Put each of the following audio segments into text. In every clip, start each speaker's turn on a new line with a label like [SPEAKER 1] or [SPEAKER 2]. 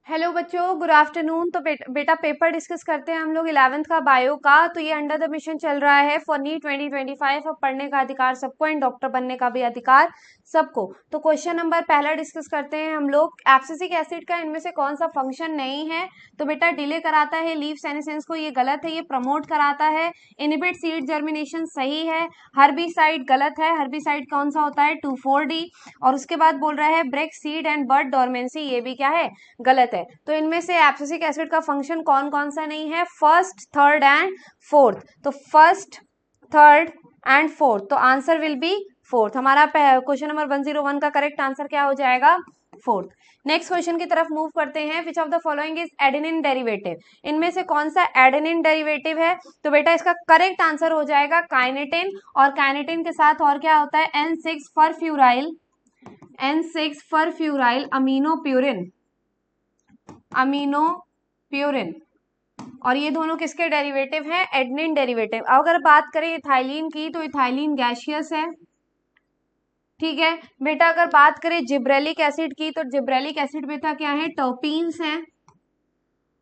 [SPEAKER 1] Hello बच्चों, good afternoon. तो बेटा पेपर डिस्कस करते हैं हम लोग 11th का बायो का। तो ये अंडर द मिशन चल रहा है फॉर नीट 2025। अब पढ़ने का अधिकार सबको एंड डॉक्टर बनने का भी अधिकार सबको। तो क्वेश्चन नंबर पहला डिस्कस करते हैं हम लोग। एब्सिसिक एसिड का इनमें से कौन सा फंक्शन नहीं है? तो बेटा डिले कराता है लीफ सेनेसेंस को, ये गलत है। ये प्रमोट कराता है, इनिबिट सीड जर्मिनेशन सही है। हर्बिसाइड गलत है। हर्बिसाइड कौन सा होता है? 2,4-D। और उसके बाद बोल रहा है break seed and bud dormancy, ये भी क्या है? गलत है। तो इनमें से एब्सिसिक एसिड का फंक्शन कौन कौन सा नहीं है? First, third and fourth. तो फर्स्ट, थर्ड एंड फोर्थ, तो आंसर विल बी फोर्थ। हमारा क्वेश्चन नंबर 101 का करेक्ट आंसर क्या हो जाएगा? फोर्थ। नेक्स्ट क्वेश्चन की तरफ मूव करते हैं। Which of the following is adenine derivative? इनमें से कौन सा एडेनिन डेरिवेटिव है? तो बेटा इसका करेक्ट आंसर हो जाएगा काइनेटिन। और काइनेटिन के साथ और क्या होता है? N6 फॉरफ्यूराइल, N6 फॉरफ्यूराइल aminopurine, aminopurine. और ये दोनों किसके डेरिवेटिव हैं? Adenine derivative. अगर बात करें इथाइलिन की, तो इथाइलिन गैसियस है, ठीक है बेटा। अगर बात करें जिब्रेलिक एसिड की, तो जिब्रेलिक एसिड बेटा क्या है? टर्पीन्स हैं।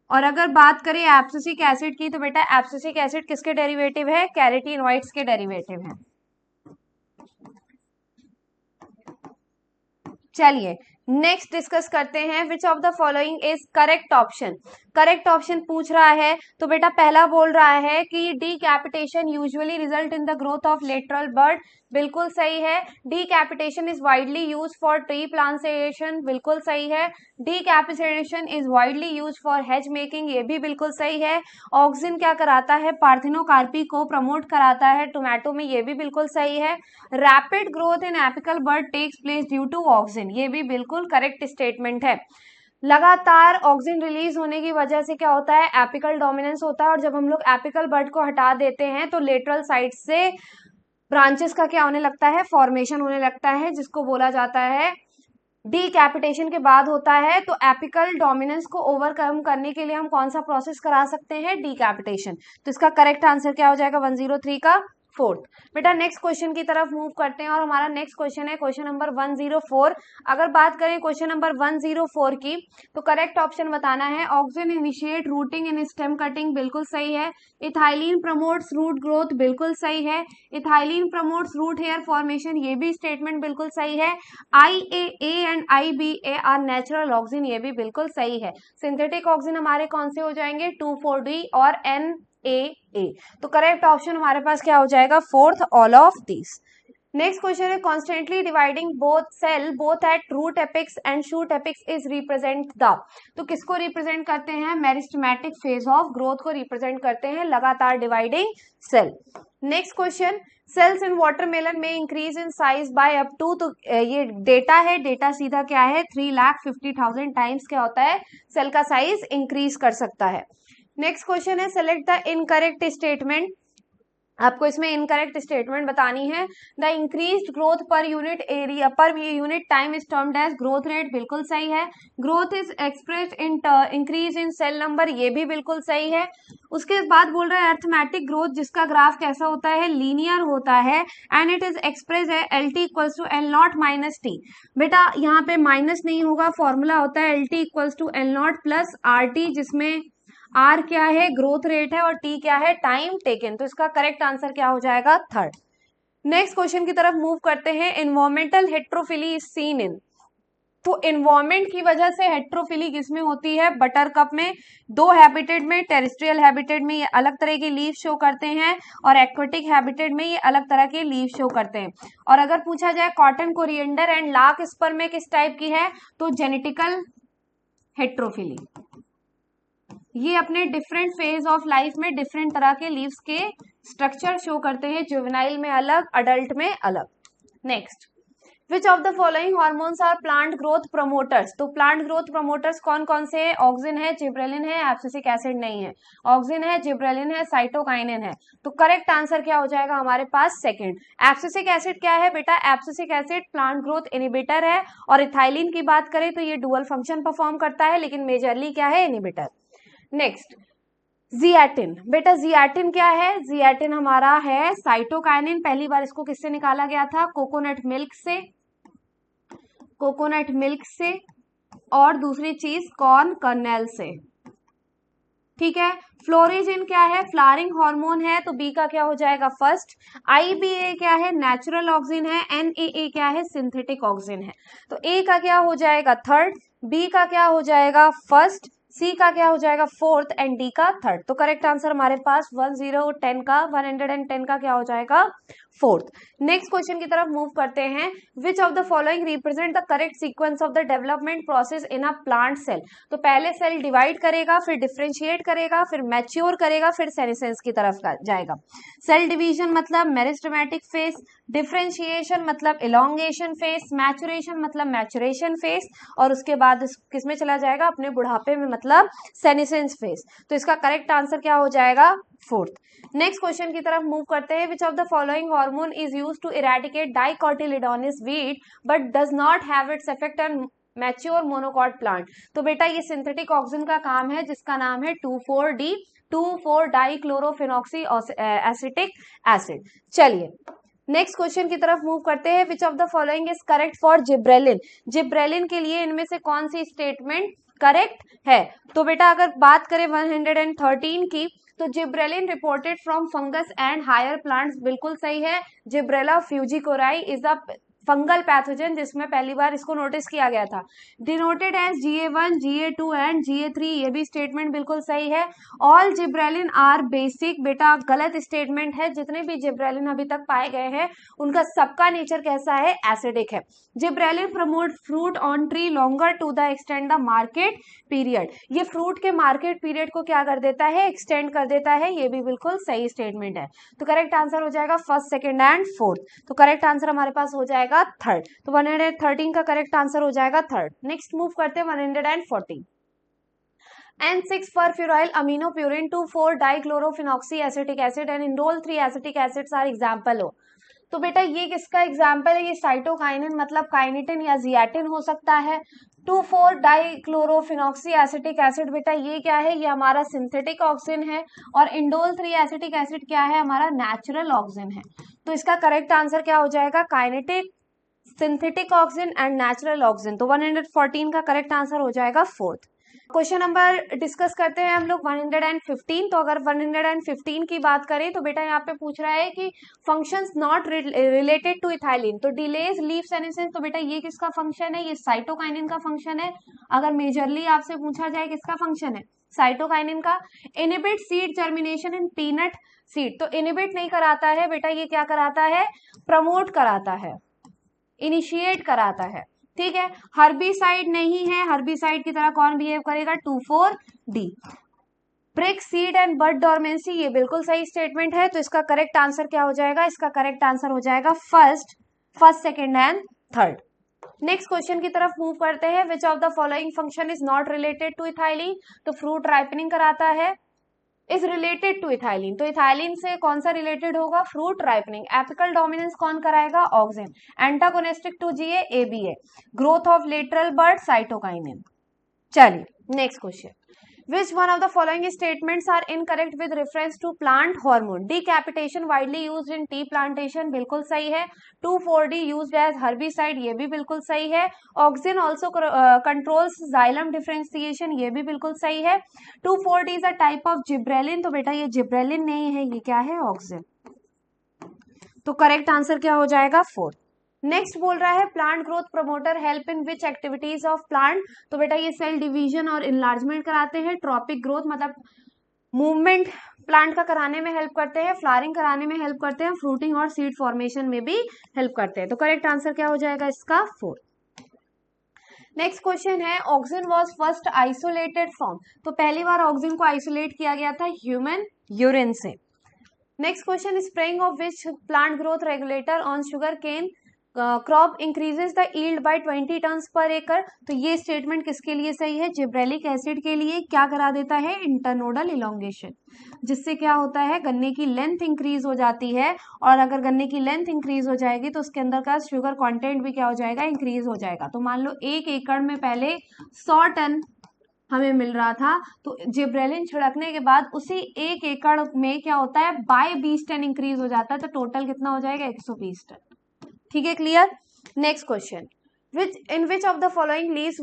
[SPEAKER 1] और अगर बात करें एब्सिसिक एसिड की, तो बेटा एब्सिसिक एसिड किसके डेरिवेटिव है? कैरेटिनॉइड्स के डेरिवेटिव हैं। चलिए नेक्स्ट डिस्कस करते हैं। Which of the following is correct option? Correct option पूछ रहा है, तो बेटा पहला बोल रहा है कि decapitation usually result in the growth of lateral bud, बिल्कुल सही है। Decapitation is widely use for tree plantation, बिल्कुल सही है। Decapitation is widely use for hedge making, ये भी बिल्कुल सही है। ऑक्सिन क्या कराता है? पार्थिनोकार्पी को प्रमोट कराता है टोमेटो में, ये भी बिल्कुल सही है। Rapid growth in apical bud takes place due to auxin, ये भी बिल्कुल करेक्ट स्टेटमेंट है। लगातार ऑक्सिन रिलीज होने की वजह से क्या होता है? एपिकल डोमिनेंस होता है। और जब हम लोग एपिकल बर्ड को हटा देते हैं तो लेटरल साइड से ब्रांचेस का क्या होने लगता है? फॉर्मेशन होने लगता है, जिसको बोला जाता है डीकैपिटेशन के बाद होता है। तो एपिकल डोमिनेंस को ओवरकम करने के लिए हम कौन सा प्रोसेस करा सकते हैं? डीकैपिटेशन। तो इसका करेक्ट आंसर क्या हो जाएगा? 103 का फोर्थ। बेटा नेक्स्ट क्वेश्चन की तरफ मूव करते हैं और हमारा नेक्स्ट क्वेश्चन है क्वेश्चन नंबर 104। अगर बात करें क्वेश्चन नंबर 104 की, तो करेक्ट ऑप्शन बताना है। Auxin initiate rooting in stem cutting, बिल्कुल सही है। इथाइलिन प्रमोट्स रूट ग्रोथ, बिल्कुल सही है। Ethylene promotes root hair formation, ये भी स्टेटमेंट बिल्कुल सही है। IAA and IBA are natural auxin, ये भी बिल्कुल सही है। सिंथेटिक ऑक्सिन हमारे कौन से हो जाएंगे? 2,4-D और NAA। तो करेक्ट ऑप्शन हमारे पास क्या हो जाएगा? Fourth, all of this. Next question है constantly dividing both cell both at root apex and shoot apex is represent the. तो किसको रिप्रेजेंट करते हैं? मेरिस्टेमेटिक फेज ऑफ ग्रोथ को रिप्रेजेंट करते हैं, लगातार dividing cell. Next question, cells in watermelon में increase in size by up to. तो ये डेटा है, डेटा सीधा क्या है? 3,50,000 टाइम्स क्या होता है? सेल का साइज इंक्रीज कर सकता है। नेक्स्ट क्वेश्चन है सेलेक्ट द इनकरेक्ट स्टेटमेंट। आपको इसमें इनकरेक्ट स्टेटमेंट बतानी है। The increased growth per unit area per unit time is termed as growth rate, बिल्कुल सही है। Growth is expressed in increase in cell number, ये भी बिल्कुल सही है। उसके बाद बोल रहा है अर्थमेटिक ग्रोथ जिसका ग्राफ कैसा होता है? लीनियर होता है। एंड इट इज एक्सप्रेस है LT equals to L0 minus T. बेटा यहाँ पे माइनस नहीं होगा, फॉर्मूला होता है LT equals to L0 plus RT, जिसमें R क्या है? ग्रोथ रेट है, और T क्या है? Time taken. तो इसका करेक्ट आंसर क्या हो जाएगा? थर्ड। नेक्स्ट क्वेश्चन की तरफ मूव करते हैं। Environmental heterophylly is seen in. तो एनवायरमेंट की वजह से हेट्रोफिली किसमें होती है? बटर कप में। दो हैबिटेट में, टेरेस्ट्रियल हैबिटेट में ये अलग तरह की लीव शो करते हैं, और एक्वेटिक हैबिटेट में ये अलग तरह के लीव शो करते हैं। और अगर पूछा जाए cotton, coriander and larkspur में किस टाइप की है? तो जेनेटिकल हेट्रोफिली। ये अपने डिफरेंट फेज ऑफ लाइफ में डिफरेंट तरह के लीव्स के स्ट्रक्चर शो करते हैं, जुवेनाइल में अलग, अडल्ट में अलग। Next, which of the following hormones are plant growth promoters? तो प्लांट ग्रोथ प्रमोटर्स कौन कौन से हैं? ऑक्सिन है, जिब्रेलिन है, एब्सिसिक एसिड नहीं है। ऑक्सिन है, जिब्रेलिन है, साइटोकाइनिन है। तो करेक्ट आंसर क्या हो जाएगा हमारे पास? सेकंड। एब्सिसिक एसिड क्या है बेटा? Abscisic acid plant growth inhibitor है। और इथाइलिन की बात करें तो ये डुअल फंक्शन परफॉर्म करता है, लेकिन मेजरली क्या है? इनिबिटर। Next, zeatin. बेटा जियाटिन क्या है? जियाटिन हमारा है साइटोकाइनिन। पहली बार इसको किससे निकाला गया था? कोकोनट मिल्क से। कोकोनट मिल्क से और दूसरी चीज कॉर्न कर्नेल से, ठीक है। फ्लोरिजिन क्या है, फ्लावरिंग हार्मोन है, तो बी का क्या हो जाएगा फर्स्ट। IBA क्या है, नेचुरल ऑक्सिन है। NAA क्या है, सिंथेटिक ऑक्सिन है। तो ए का क्या हो जाएगा थर्ड, बी का क्या हो जाएगा फर्स्ट, सी का क्या हो जाएगा फोर्थ एंड डी का थर्ड। तो करेक्ट आंसर हमारे पास 110 का 110 का क्या हो जाएगा फोर्थ। नेक्स्ट क्वेश्चन की तरफ मूव करते हैं। Which of the following represent the correct sequence of the development process in a plant cell. तो पहले सेल डिवाइड करेगा, फिर डिफरेंशिएट करेगा, फिर मैच्योर करेगा, फिर सेनेसेंस की तरफ जाएगा। सेल डिवीजन मतलब मेरिस्टेमेटिक फेज, डिफरेंशिएशन मतलब इलोंगेशन फेज, मैचुरेशन मतलब मैचुरेशन फेज, और उसके बाद किसमें चला जाएगा अपने बुढ़ापे में मतलब सेनेसेंस फेज। तो इसका करेक्ट आंसर क्या हो जाएगा फोर्थ। नेक्स्ट क्वेश्चन की तरफ मूव करते हैं। Which of the following hormone is used to eradicate dicotyledonous weed but does not have its effect on mature monocot plant. तो बेटा ये सिंथेटिक ऑक्सिन का काम है जिसका नाम है 2,4-D 2,4-डाइक्लोरोफिनॉक्सी एसिटिक एसिड। चलिए नेक्स्ट क्वेश्चन की तरफ मूव करते हैं। Which of the following is correct for gibberellin. Gibberellin के लिए इनमें से कौन सी स्टेटमेंट करेक्ट है। तो बेटा अगर बात करें 113 की, तो gibberellin reported from fungus and higher plants बिल्कुल सही है। Gibberella fujikuroi is a fungal pathogen जिसमें पहली बार इसको नोटिस किया गया था। Denoted as GA1, GA2 and GA3, ये भी स्टेटमेंट बिल्कुल सही है। ऑल जिब्रेलिन आर बेसिक, बेटा गलत स्टेटमेंट है। जितने भी जिब्रेलिन अभी तक पाए गए हैं उनका सबका नेचर कैसा है, एसिडिक है। Gibberellin promote fruit on tree longer to the extend the market period, ये फ्रूट के मार्केट पीरियड को क्या कर देता है, एक्सटेंड कर देता है। ये भी बिल्कुल सही स्टेटमेंट है। तो करेक्ट आंसर हो जाएगा फर्स्ट, सेकंड एंड फोर्थ। तो करेक्ट आंसर हमारे पास हो जाएगा थर्ड। तो 113 का करेक्ट आंसर हो जाएगा थर्ड। नेक्स्ट मूव करते हैं 114। N6 furfuryl amino purine two four dichlorophenoxy acetic acid and indole 3 acetic acids are example हो। तो बेटा ये किसका एग्जाम्पल है, ये साइटोकाइनिन मतलब काइनेटिन या जियाटिन हो सकता है। 2,4-डाइक्लोरोफिनॉक्सी एसिटिक एसिड, बेटा ये क्या है, ये हमारा सिंथेटिक ऑक्सिन है। और इंडोल 3 एसिटिक एसिड क्या है, हमारा नेचुरल ऑक्सिन है। तो इसका करेक्ट आंसर क्या हो जाएगा, kinetic, synthetic auxin and natural auxin. तो 114 का करेक्ट आंसर हो जाएगा फोर्थ। क्वेश्चन नंबर डिस्कस करते हैं हम लोग 115। तो अगर 115 की बात करें तो बेटा यहाँ पे पूछ रहा है कि functions not related to ethylene. तो डिलेज लीफ सेनेसेंस, तो बेटा ये किसका फंक्शन है, ये साइटोकाइनिन का फंक्शन है। अगर मेजरली आपसे पूछा जाए किसका फंक्शन है, साइटोकाइनिन का। इनिबिट सीड जर्मिनेशन इन पीनट सीड, तो इनिबिट नहीं कराता है बेटा, ये क्या कराता है, प्रमोट कराता है, इनिशिएट कराता है, ठीक है। हर्बिसाइड नहीं है, हर्बिसाइड की तरह कौन बिहेव करेगा, 2,4-D। Break seed and bud dormancy, ये बिल्कुल सही स्टेटमेंट है। तो इसका करेक्ट आंसर क्या हो जाएगा, इसका करेक्ट आंसर हो जाएगा first, second and third. Next question की तरफ मूव करते हैं। Which of the following function is not related to ethylene. तो फ्रूट राइपनिंग कराता है, इज रिलेटेड टू इथाइलिन। तो इथाइलिन से कौन सा रिलेटेड होगा, फ्रूट राइपनिंग। एपिकल डोमिनेंस कौन कराएगा, auxin. Antagonistic to GA, ABA। Growth of lateral bud, cytokinin. चलिए next question. Which one of the following statements are incorrect with reference to plant hormone? Decapitation widely used in tea plantation, बिल्कुल सही है। 2,4-D used as herbicide, ये भी बिल्कुल सही है। Auxin also controls xylem differentiation, ये भी बिल्कुल सही है। 2,4-D is a type of gibberellin, तो बेटा ये जिब्रेलिन नहीं है, ये क्या है, ऑक्सिन। तो करेक्ट आंसर क्या हो जाएगा, फोर्थ। नेक्स्ट बोल रहा है plant growth promoter help in which activities of plant. तो बेटा ये सेल डिवीजन और इनलार्जमेंट कराते हैं। ट्रॉपिक ग्रोथ मतलब मूवमेंट प्लांट का कराने में हेल्प करते हैं। फ्लावरिंग कराने में हेल्प करते हैं। फ्रूटिंग और सीड फॉर्मेशन में भी हेल्प करते हैं। तो करेक्ट आंसर क्या हो जाएगा इसका, फोर्थ। नेक्स्ट क्वेश्चन है auxin was first isolated from. तो पहली बार ऑक्सिन को आइसोलेट किया गया था ह्यूमन यूरिन से। Next question, spraying of which plant growth regulator on sugar cane crop increases the yield by 20 tons per acre. तो ये स्टेटमेंट किसके लिए सही है, जिब्रेलिक एसिड के लिए। क्या करा देता है, इंटरनोडल इलोंगेशन, जिससे क्या होता है, गन्ने की लेंथ इंक्रीज हो जाती है। और अगर गन्ने की लेंथ इंक्रीज हो जाएगी तो उसके अंदर का शुगर कंटेंट भी क्या हो जाएगा, इंक्रीज हो जाएगा। तो मान लो 1 एकड़ में पहले 100 टन हमें मिल रहा था, तो जिब्रेलिन छिड़कने के बाद उसी 1 एकड़ में क्या होता है, बाय 20 टन इंक्रीज हो जाता है। तो टोटल कितना हो जाएगा, 120 टन। ठीक है, clear. Next question, which of the following leaves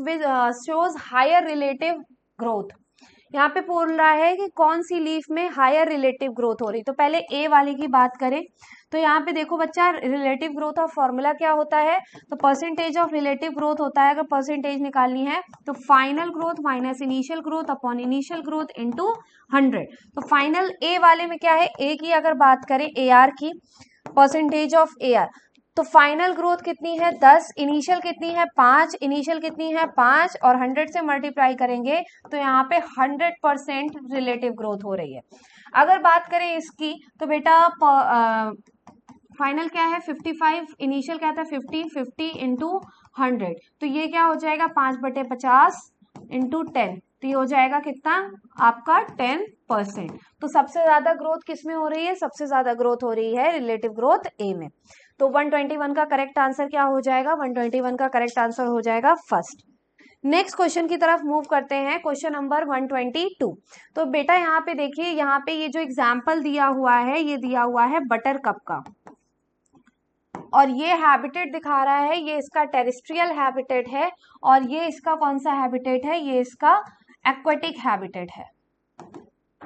[SPEAKER 1] shows higher relative growth. यहाँ पे बोल रहा है कि कौन सी लीफ में हायर रिलेटिव ग्रोथ हो रही। तो पहले ए वाले की बात करें तो यहाँ पे देखो बच्चा, रिलेटिव ग्रोथ ऑफ फॉर्मूला क्या होता है, तो परसेंटेज ऑफ रिलेटिव ग्रोथ होता है। अगर परसेंटेज निकालनी है तो final growth minus initial growth upon initial growth into 100। तो फाइनल ए वाले में क्या है, ए की अगर बात करें, ए आर की परसेंटेज ऑफ ए आर, तो फाइनल ग्रोथ कितनी है 10, इनिशियल कितनी है 5, इनिशियल कितनी है 5 और 100 से मल्टीप्लाई करेंगे तो यहाँ पे 100% रिलेटिव ग्रोथ हो रही है। अगर बात करें इसकी तो बेटा फाइनल क्या है 55, इनिशियल क्या था 50 इंटू 100, तो ये क्या हो जाएगा 5/50 इंटू 10, तो ये हो जाएगा कितना आपका 10%। तो सबसे ज्यादा ग्रोथ किस में हो रही है, सबसे ज्यादा ग्रोथ हो रही है रिलेटिव ग्रोथ ए में। तो 121 का करेक्ट आंसर क्या हो जाएगा, 121 का करेक्ट आंसर हो जाएगा फर्स्ट। नेक्स्ट क्वेश्चन की तरफ मूव करते हैं, क्वेश्चन नंबर 122। तो बेटा यहाँ पे देखिए, यहाँ पे ये जो एग्जाम्पल दिया हुआ है ये दिया हुआ है बटर कप का, और ये हैबिटेट दिखा रहा है, ये इसका टेरेस्ट्रियल हैबिटेट है और ये इसका कौन सा हैबिटेट है, ये इसका एक्वेटिक हैबिटेट है।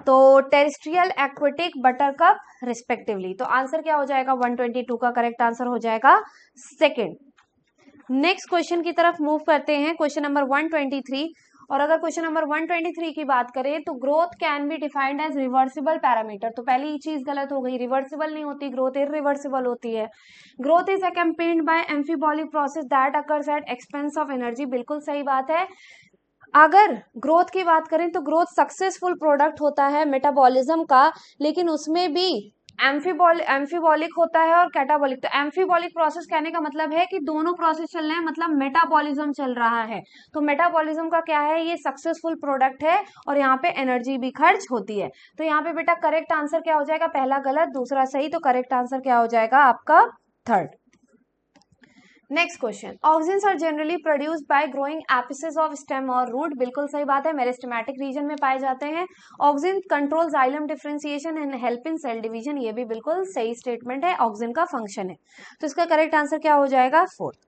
[SPEAKER 1] तो terrestrial, aquatic, butter cup respectively. तो आंसर क्या हो जाएगा 122 का करेक्ट आंसर हो जाएगा सेकंड। नेक्स्ट क्वेश्चन की तरफ मूव करते हैं, क्वेश्चन नंबर 123। और अगर क्वेश्चन नंबर 123 की बात करें तो growth can be defined as reversible parameter. तो पहली चीज गलत हो गई, रिवर्सिबल नहीं होती ग्रोथ, इरिवर्सिबल होती है। Growth is accompanied by amphibolic process that occurs at expense of energy. बिल्कुल सही बात है। अगर ग्रोथ की बात करें तो ग्रोथ सक्सेसफुल प्रोडक्ट होता है मेटाबॉलिज्म का, लेकिन उसमें भी एम्फीबॉलिक होता है और कैटाबॉलिक। तो एम्फीबॉलिक प्रोसेस कहने का मतलब है कि दोनों प्रोसेस चल रहे हैं, मतलब मेटाबॉलिज्म चल रहा है। तो मेटाबॉलिज्म का क्या है, ये सक्सेसफुल प्रोडक्ट है और यहाँ पे एनर्जी भी खर्च होती है। तो यहाँ पे बेटा करेक्ट आंसर क्या हो जाएगा, पहला गलत दूसरा सही, तो करेक्ट आंसर क्या हो जाएगा आपका third. Next question, auxins are generally produced by growing apices of stem और रूट। बिल्कुल सही बात है, मेरिस्टेमेटिक रीजन में पाए जाते हैं। Auxin control xylem differentiation and help in cell division. ये भी बिल्कुल सही स्टेटमेंट है, ऑक्सिन का फंक्शन है। तो इसका करेक्ट आंसर क्या हो जाएगा फोर्थ।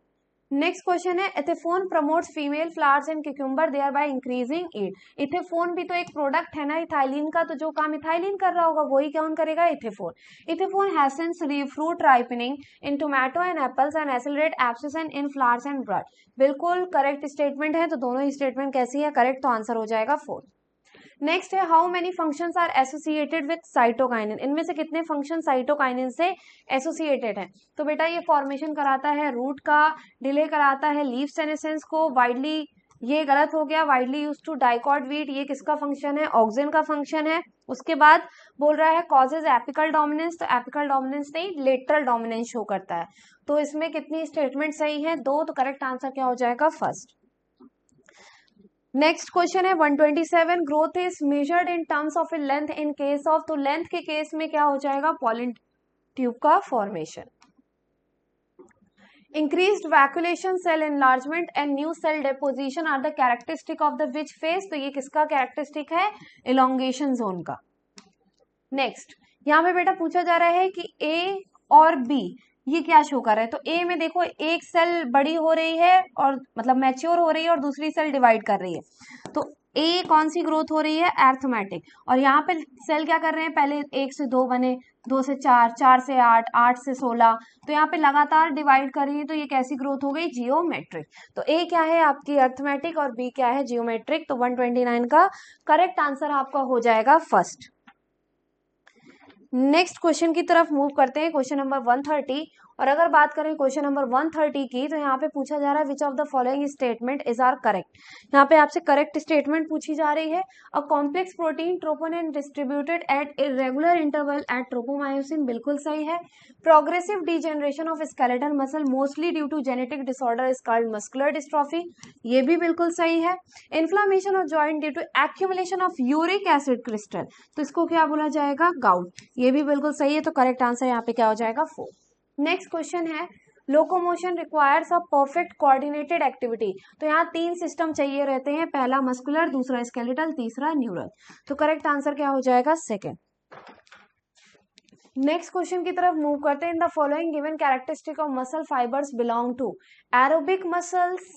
[SPEAKER 1] नेक्स्ट क्वेश्चन है, ethephon promotes female flowers in cucumber thereby increasing yield. Ethephon भी तो एक प्रोडक्ट है ना इथाइलिन का, तो जो काम इथाइलिन कर रहा होगा वही कौन करेगा, ethephon. Ethephon hastens fruit ripening in tomato and apples and accelerate abscission in flowers and bud. बिल्कुल करेक्ट स्टेटमेंट है, तो दोनों ही स्टेटमेंट कैसी है, करेक्ट, तो आंसर हो जाएगा फोर्थ। नेक्स्ट है, how many functions are associated with cytokinin. इनमें से कितने फंक्शन साइटोकाइनिन से एसोसिएटेड हैं। तो बेटा ये फॉर्मेशन कराता है रूट का, डिले कराता है लीफ सेनेसेंस को, वाइडली, ये गलत हो गया, widely use to dicot weed, ये किसका फंक्शन है, ऑक्सिन का फंक्शन है। उसके बाद बोल रहा है कॉजेज एपिकल डोमिनेंस, तो एपिकल डोमिनेंस नहीं लेटरल डोमिनेंस शो करता है। तो इसमें कितनी स्टेटमेंट सही है, दो, तो करेक्ट आंसर क्या हो जाएगा फर्स्ट। नेक्स्ट क्वेश्चन है 127, growth is measured in terms of length in case of. तो लेंथ के केस में क्या हो जाएगा, पॉलन ट्यूब का फॉर्मेशन। Increased vacuolation, cell enlargement and new cell deposition are the characteristic of the which phase. तो ये किसका कैरेक्टरिस्टिक है, इलोंगेशन जोन का। नेक्स्ट यहाँ पे बेटा पूछा जा रहा है कि ए और बी ये क्या शो कर रहा है। तो ए में देखो एक सेल बड़ी हो रही है और मतलब मैच्योर हो रही है और दूसरी सेल डिवाइड कर रही है। तो ए कौन सी ग्रोथ हो रही है, एर्थमेटिक। और यहाँ पे सेल क्या कर रहे हैं, पहले 1 से 2 बने, 2 से 4, 4 से 8, 8 से 16, तो यहाँ पे लगातार डिवाइड कर रही है। तो ये कैसी ग्रोथ हो गई, जियोमेट्रिक। तो ए क्या है आपकी अर्थमेटिक और बी क्या है जियोमेट्रिक। तो 129 का करेक्ट आंसर आपका हो जाएगा फर्स्ट। नेक्स्ट क्वेश्चन की तरफ मूव करते हैं, क्वेश्चन नंबर 130। और अगर बात करें क्वेश्चन नंबर 130 की, तो यहाँ पे पूछा जा रहा है which of the following statement is are correct. यहाँ पे आपसे करेक्ट स्टेटमेंट पूछी जा रही है। A complex protein troponin distributed at irregular interval at tropomyosin. बिल्कुल सही है। Progressive degeneration of skeletal muscle mostly due to genetic disorder is called muscular dystrophy. ये भी बिल्कुल सही है। Inflammation of joint due to accumulation of uric acid crystal, तो इसको क्या बोला जाएगा, गाउट। ये भी बिल्कुल सही है, तो करेक्ट आंसर यहाँ पे क्या हो जाएगा 4। नेक्स्ट क्वेश्चन है, locomotion requires a perfect coordinated activity. तो यहाँ 3 सिस्टम चाहिए रहते हैं, पहला मस्कुलर, दूसरा स्केलेटल, तीसरा न्यूरल। तो करेक्ट आंसर क्या हो जाएगा सेकेंड। नेक्स्ट क्वेश्चन की तरफ मूव करते हैं। In the following given characteristic of muscle fibres belong to aerobic muscles,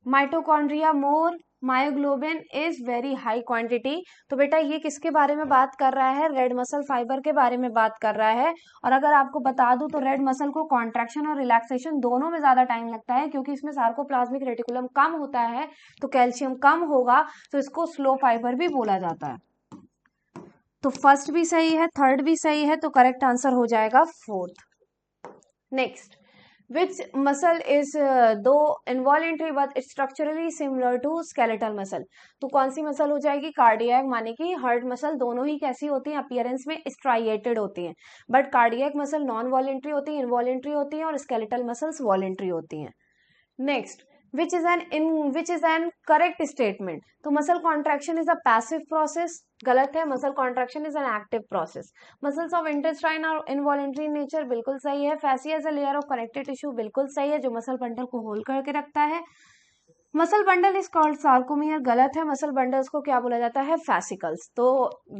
[SPEAKER 1] mitochondria more, myoglobin is very high quantity. तो बेटा ये किसके बारे में बात कर रहा है? रेड मसल फाइबर के बारे में बात कर रहा है। और अगर आपको बता दूं तो रेड मसल को कॉन्ट्रैक्शन और रिलैक्सेशन दोनों में ज्यादा टाइम लगता है, क्योंकि इसमें सार्कोप्लाज्मिक रेटिकुलम कम होता है, तो कैल्शियम कम होगा, तो इसको स्लो फाइबर भी बोला जाता है। तो फर्स्ट भी सही है, थर्ड भी सही है, तो करेक्ट आंसर हो जाएगा fourth. Next, which muscle is though involuntary but structurally similar to skeletal muscle? तो कौन सी मसल हो जाएगी? कार्डियक, माने कि हार्ट मसल दोनों ही कैसी होती हैं? अपीयरेंस में स्ट्राइएटेड होती हैं, but cardiac muscle non voluntary होती है, इनवॉलेंट्री होती है, और स्केलेटल मसल्स वॉलेंट्री होती हैं। Next, which is an correct statement? तो muscle contraction is a passive process, गलत है। Muscle contraction is an active process. Muscles of intestine और इनवॉलेंट्री नेचर, बिल्कुल सही है। Fascia is a layer of connective tissue, बिल्कुल सही है, जो मसल बंडल को होल्ड करके रखता है। Muscle bundle is called sarcomere, गलत है। मसल बंडल्स को क्या बोला जाता है? फैसिकल्स। तो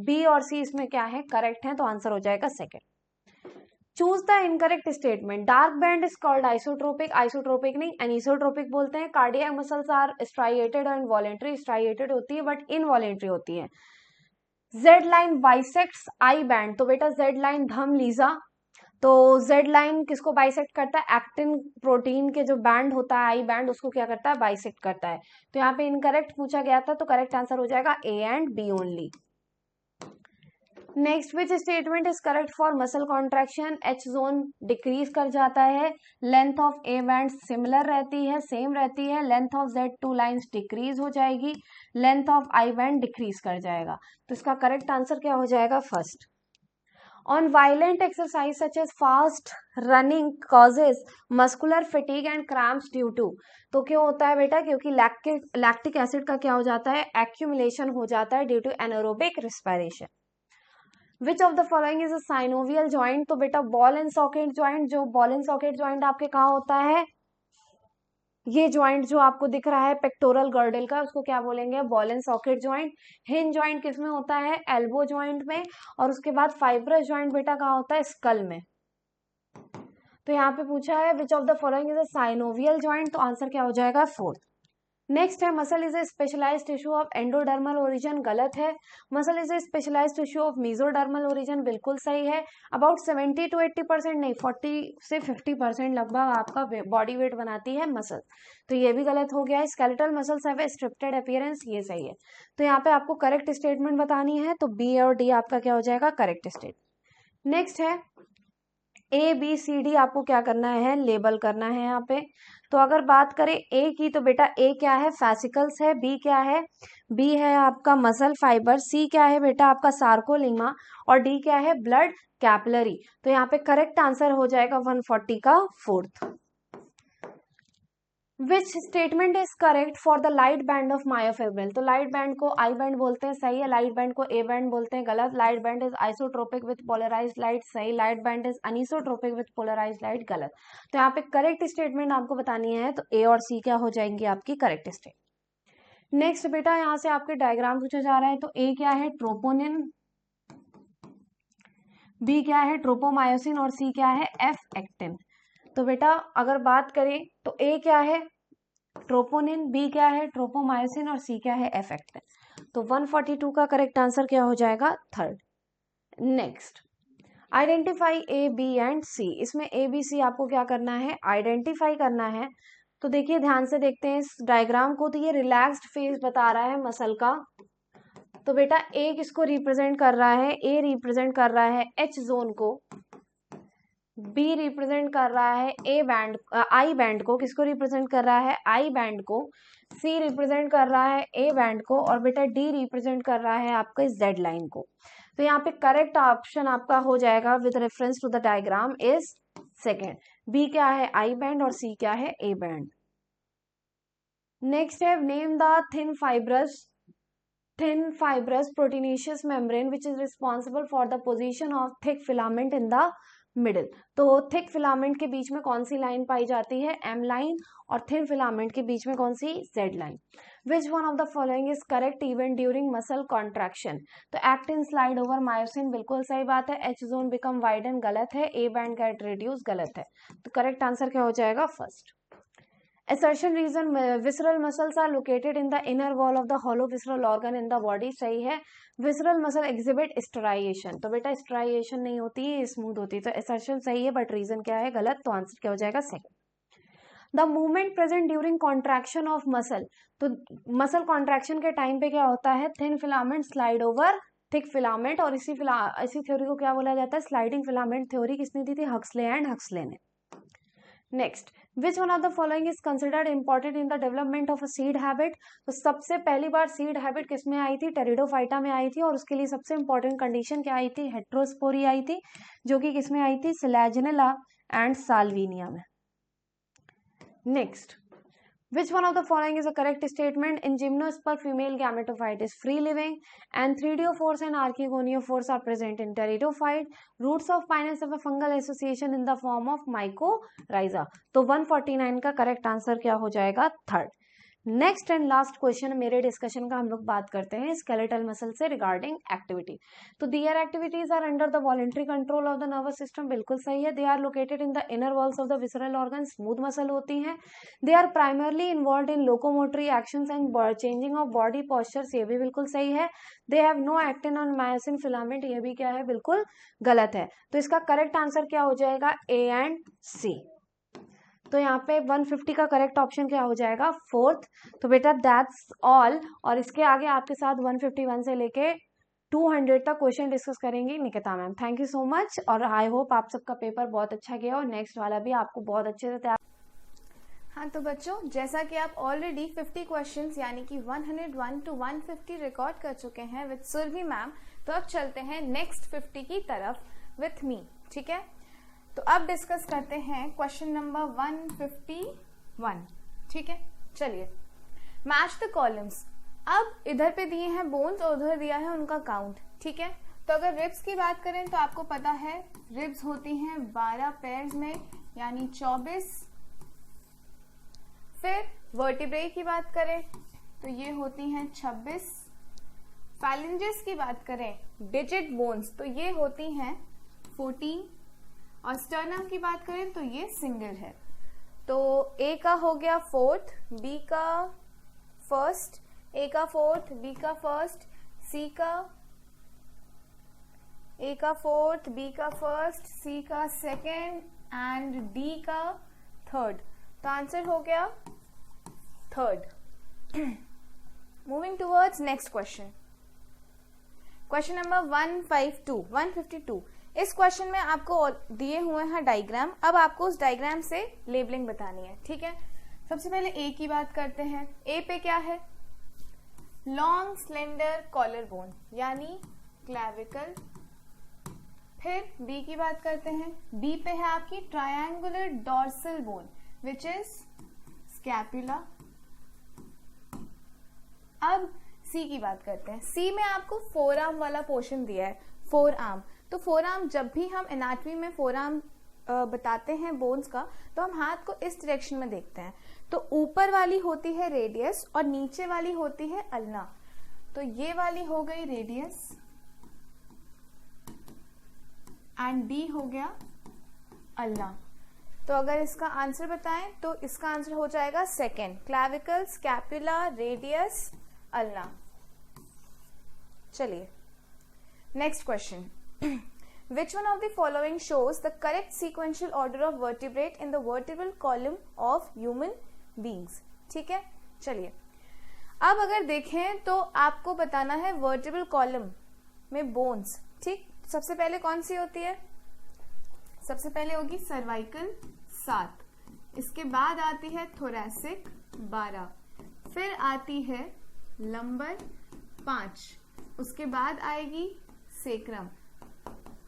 [SPEAKER 1] बी और सी इसमें क्या है? करेक्ट है, तो आंसर हो जाएगा second. Choose the incorrect statement. Dark band is called isotropic, isotropic नहीं एनिसोट्रोपिक बोलते हैं। कार्डियक मसल्स आर स्ट्राइएटेड और इनवॉलेंट्री, स्ट्राइएटेड होती है बट इनवॉलेंट्री होती है। Z line bisects I band, तो बेटा जेड लाइन धम लीजा, तो जेड लाइन किसको बाइसेक्ट करता है? एक्टिन प्रोटीन के जो बैंड होता है आई बैंड, उसको क्या करता है? बाइसेक्ट करता है। तो यहाँ पे इनकरेक्ट पूछा गया था, तो करेक्ट आंसर हो जाएगा A and B only. Next, which statement is correct for muscle contraction? H zone decrease कर जाता है, length of A band similar रहती है, सेम रहती है, length of Z two lines decrease हो जाएगी, length of I band decrease कर जाएगा। तो इसका करेक्ट आंसर क्या हो जाएगा? First. On violent exercise such as fast running causes muscular fatigue and cramps due to, तो क्यों होता है बेटा? क्योंकि लैक्टिक एसिड का क्या हो जाता है? एक्यूमुलेशन हो जाता है due to anaerobic respiration. Which of the following is a synovial joint? तो बेटा बॉल एंड सॉकेट ज्वाइंट, जो बॉल एंड सॉकेट ज्वाइंट आपके कहाँ होता है? ये ज्वाइंट जो आपको दिख रहा है पेक्टोरल गर्डल का, उसको क्या बोलेंगे? Ball and socket joint. Hinge joint किसमें होता है? एल्बो ज्वाइंट में। और उसके बाद फाइब्रस ज्वाइंट बेटा कहाँ होता है? स्कल में। तो यहाँ पे पूछा है which of the following is a synovial joint, तो आंसर क्या हो जाएगा? फोर्थ। नेक्स्ट है, muscle is a specialised tissue of endodermal origin, गलत है। Muscle is a specialised tissue of mesodermal origin, बिल्कुल सही है। अबाउट 70 to 80% नहीं, 40 से 50% लगभग आपका बॉडी वेट बनाती है मसल, तो ये भी गलत हो गया है। Skeletal muscles have a striated appearance, ये सही है। तो यहाँ पे आपको करेक्ट स्टेटमेंट बतानी है, तो बी और डी आपका क्या हो जाएगा? Correct statement. नेक्स्ट है, ए बी सी डी आपको क्या करना है? लेबल करना है यहाँ पे। तो अगर बात करें ए की, तो बेटा ए क्या है? फैसिकल्स है। बी क्या है? बी है आपका मसल फाइबर। सी क्या है बेटा? आपका सार्कोलिमा। और डी क्या है? Blood capillary. तो यहाँ पे करेक्ट आंसर हो जाएगा 140 का fourth. Which statement is correct for the light band of myofibril? तो लाइट बैंड को आई बैंड बोलते हैं, सही है। लाइट बैंड को ए बैंड बोलते हैं, गलत। Light band is isotropic with polarised light, सही। Light band is anisotropic with polarised light, गलत। तो यहाँ पे करेक्ट स्टेटमेंट आपको बतानी है, तो ए और सी क्या हो जाएंगी आपकी? Correct statement. नेक्स्ट बेटा, यहाँ से आपके डायग्राम पूछा जा रहा है, तो ए क्या है? ट्रोपोनिन। बी क्या है? ट्रोपोमायोसिन। और सी क्या है? F actin. तो बेटा अगर बात करें तो ए क्या है? ट्रोपोनिन। बी क्या है? ट्रोपोमायोसिन। और सी क्या है? F actin. तो 142 का करेक्ट आंसर क्या हो जाएगा? Third. Next, identify A B and C. इसमें ए बी सी आपको क्या करना है? आइडेंटिफाई करना है। तो देखिए ध्यान से देखते हैं इस डायग्राम को, तो ये रिलैक्स्ड फेज बता रहा है मसल का। तो बेटा ए किसको रिप्रेजेंट कर रहा है? ए रिप्रेजेंट कर रहा है एच जोन को। बी रिप्रेजेंट कर रहा है ए बैंड, आई बैंड को। किसको रिप्रेजेंट कर रहा है? आई बैंड को। सी रिप्रेजेंट कर रहा है ए बैंड को। और बेटा डी रिप्रेजेंट कर रहा है आपके जेड लाइन को। तो यहाँ पे करेक्ट ऑप्शन आपका हो जाएगा with reference to the diagram is second. B क्या है? I band. और सी क्या है? A band. नेक्स्ट है, name the thin fibrous proteinaceous membrane which is responsible for the position of thick filament in the middle. तो thick filament के बीच में कौन सी लाइन पाई जाती है? M line. और थिन फिलामेंट के बीच में कौन सी? Z line. Which one of the following is correct event during muscle contraction? तो एक्टिन स्लाइड ओवर मायोसिन, बिल्कुल सही बात है। एच जोन बिकम वाइडन, गलत है। ए बैंड गेट रिड्यूस, गलत है। तो करेक्ट आंसर क्या हो जाएगा? First. Assertion reason visceral muscles are located in the inner wall of the hollow visceral organ in the body, सही है। Visceral muscle exhibit striation, तो बेटा striation नहीं होती है, स्मूथ होती है। तो assertion सही है, बट रीजन क्या है? गलत। तो आंसर क्या हो जाएगा? Second. The movement present during contraction of muscle, तो मसल कॉन्ट्रैक्शन के टाइम पे क्या होता है? Thin filament slide over thick filament, और इसी थ्योरी को क्या बोला जाता है? स्लाइडिंग फिलामेंट थ्योरी किसने दी थी? हक्सले एंड हक्सले ने। Next, which one of the following is considered important in the development of a seed habit? तो सबसे पहली बार सीड हैबिट किसमें आई थी? टेरिडोफाइटा में आई थी, और उसके लिए सबसे इंपॉर्टेंट कंडीशन क्या आई थी? हेट्रोस्पोरी आई थी, जो कि किसमें आई थी? सिलेजनेला एंड साल्विनिया में। Next, which one of the following is a correct statement? In gymnosperm, female gametophyte is free living, and threadiophores and archegoniophores are present in pteridophyte. Roots of pinus have a fungal association in the form of mycorrhiza. तो 149 का correct answer क्या हो जाएगा? Third. Next and last question मेरे discussion का हम लोग बात करते हैं स्केलेटल मसल से रिगार्डिंग एक्टिविटी। तो their activities are under the voluntary control of the nervous system, बिल्कुल सही है। They are located in the inner walls of the visceral organ, smooth muscle होती हैं। They are primarily involve in locomotory actions and changing of body postures, ये भी बिल्कुल सही है। They have no actin on myosin filament, ये भी क्या है? बिल्कुल गलत है। तो इसका करेक्ट आंसर क्या हो जाएगा? ए एंड सी। तो यहाँ पे 150 का करेक्ट ऑप्शन क्या हो जाएगा? फोर्थ। तो बेटा दैट्स ऑल, और इसके आगे आपके साथ 151 से लेके 200 तक क्वेश्चन डिस्कस करेंगी Nikita ma'am. Thank you so much, और आई होप आप सबका पेपर बहुत अच्छा गया और नेक्स्ट वाला भी आपको बहुत अच्छे से तैयार।
[SPEAKER 2] हाँ तो बच्चों, जैसा कि आप ऑलरेडी 50 क्वेश्चंस यानी कि 101 to 150 रिकॉर्ड कर चुके हैं विद सुरभि मैम, तो अब चलते हैं नेक्स्ट 50 की तरफ विथ मी। ठीक है, तो अब डिस्कस करते हैं क्वेश्चन नंबर 151। ठीक है, चलिए। Match the columns. अब इधर पे दिए हैं बोन्स और उधर दिया है उनका काउंट। ठीक है, तो अगर रिब्स की बात करें तो आपको पता है रिब्स होती हैं 12 पेयर्स में, यानी 24। फिर वर्टिब्रे की बात करें तो ये होती हैं 26। फैलेंजेस की बात करें, डिजिट बोन्स, तो ये होती हैं 14। और स्टर्नम की बात करें तो ये सिंगल है। तो ए का हो गया फोर्थ, बी का फर्स्ट, ए का फोर्थ, बी का फर्स्ट, सी का, ए का फोर्थ, बी का फर्स्ट, सी का सेकेंड एंड डी का थर्ड। तो आंसर हो गया third. Moving towards next question, question number 152। इस क्वेश्चन में आपको दिए हुए हैं डायग्राम। अब आपको उस डायग्राम से लेबलिंग बतानी है। ठीक है, सबसे पहले ए की बात करते हैं। ए पे क्या है? लॉन्ग स्लेंडर कॉलर बोन यानी क्लैविकल। फिर बी की बात करते हैं। बी पे है आपकी triangular dorsal bone which is scapula. अब सी की बात करते हैं। सी में आपको फोर आर्म वाला पोर्शन दिया है, फोर आर्म। तो फोर आर्म, जब भी हम एनाटॉमी में फोर आर्म बताते हैं बोन्स का, तो हम हाथ को इस डायरेक्शन में देखते हैं। तो ऊपर वाली होती है रेडियस और नीचे वाली होती है अल्ना। तो ये वाली हो गई रेडियस एंड डी हो गया अल्ना। तो अगर इसका आंसर बताएं तो इसका आंसर हो जाएगा second, clavicle, scapula, radius, ulna. चलिए next question. Which one of the following shows the correct sequential order of vertebrate in the vertebral column of human beings? ठीक है, चलिए। अब अगर देखें तो आपको बताना है वर्टिब्रल कॉलम में बोन्स। ठीक, सबसे पहले कौन सी होती है? सबसे पहले होगी सर्वाइकल 7, इसके बाद आती है थोरैसिक 12, फिर आती है लंबर 5, उसके बाद आएगी सेक्रम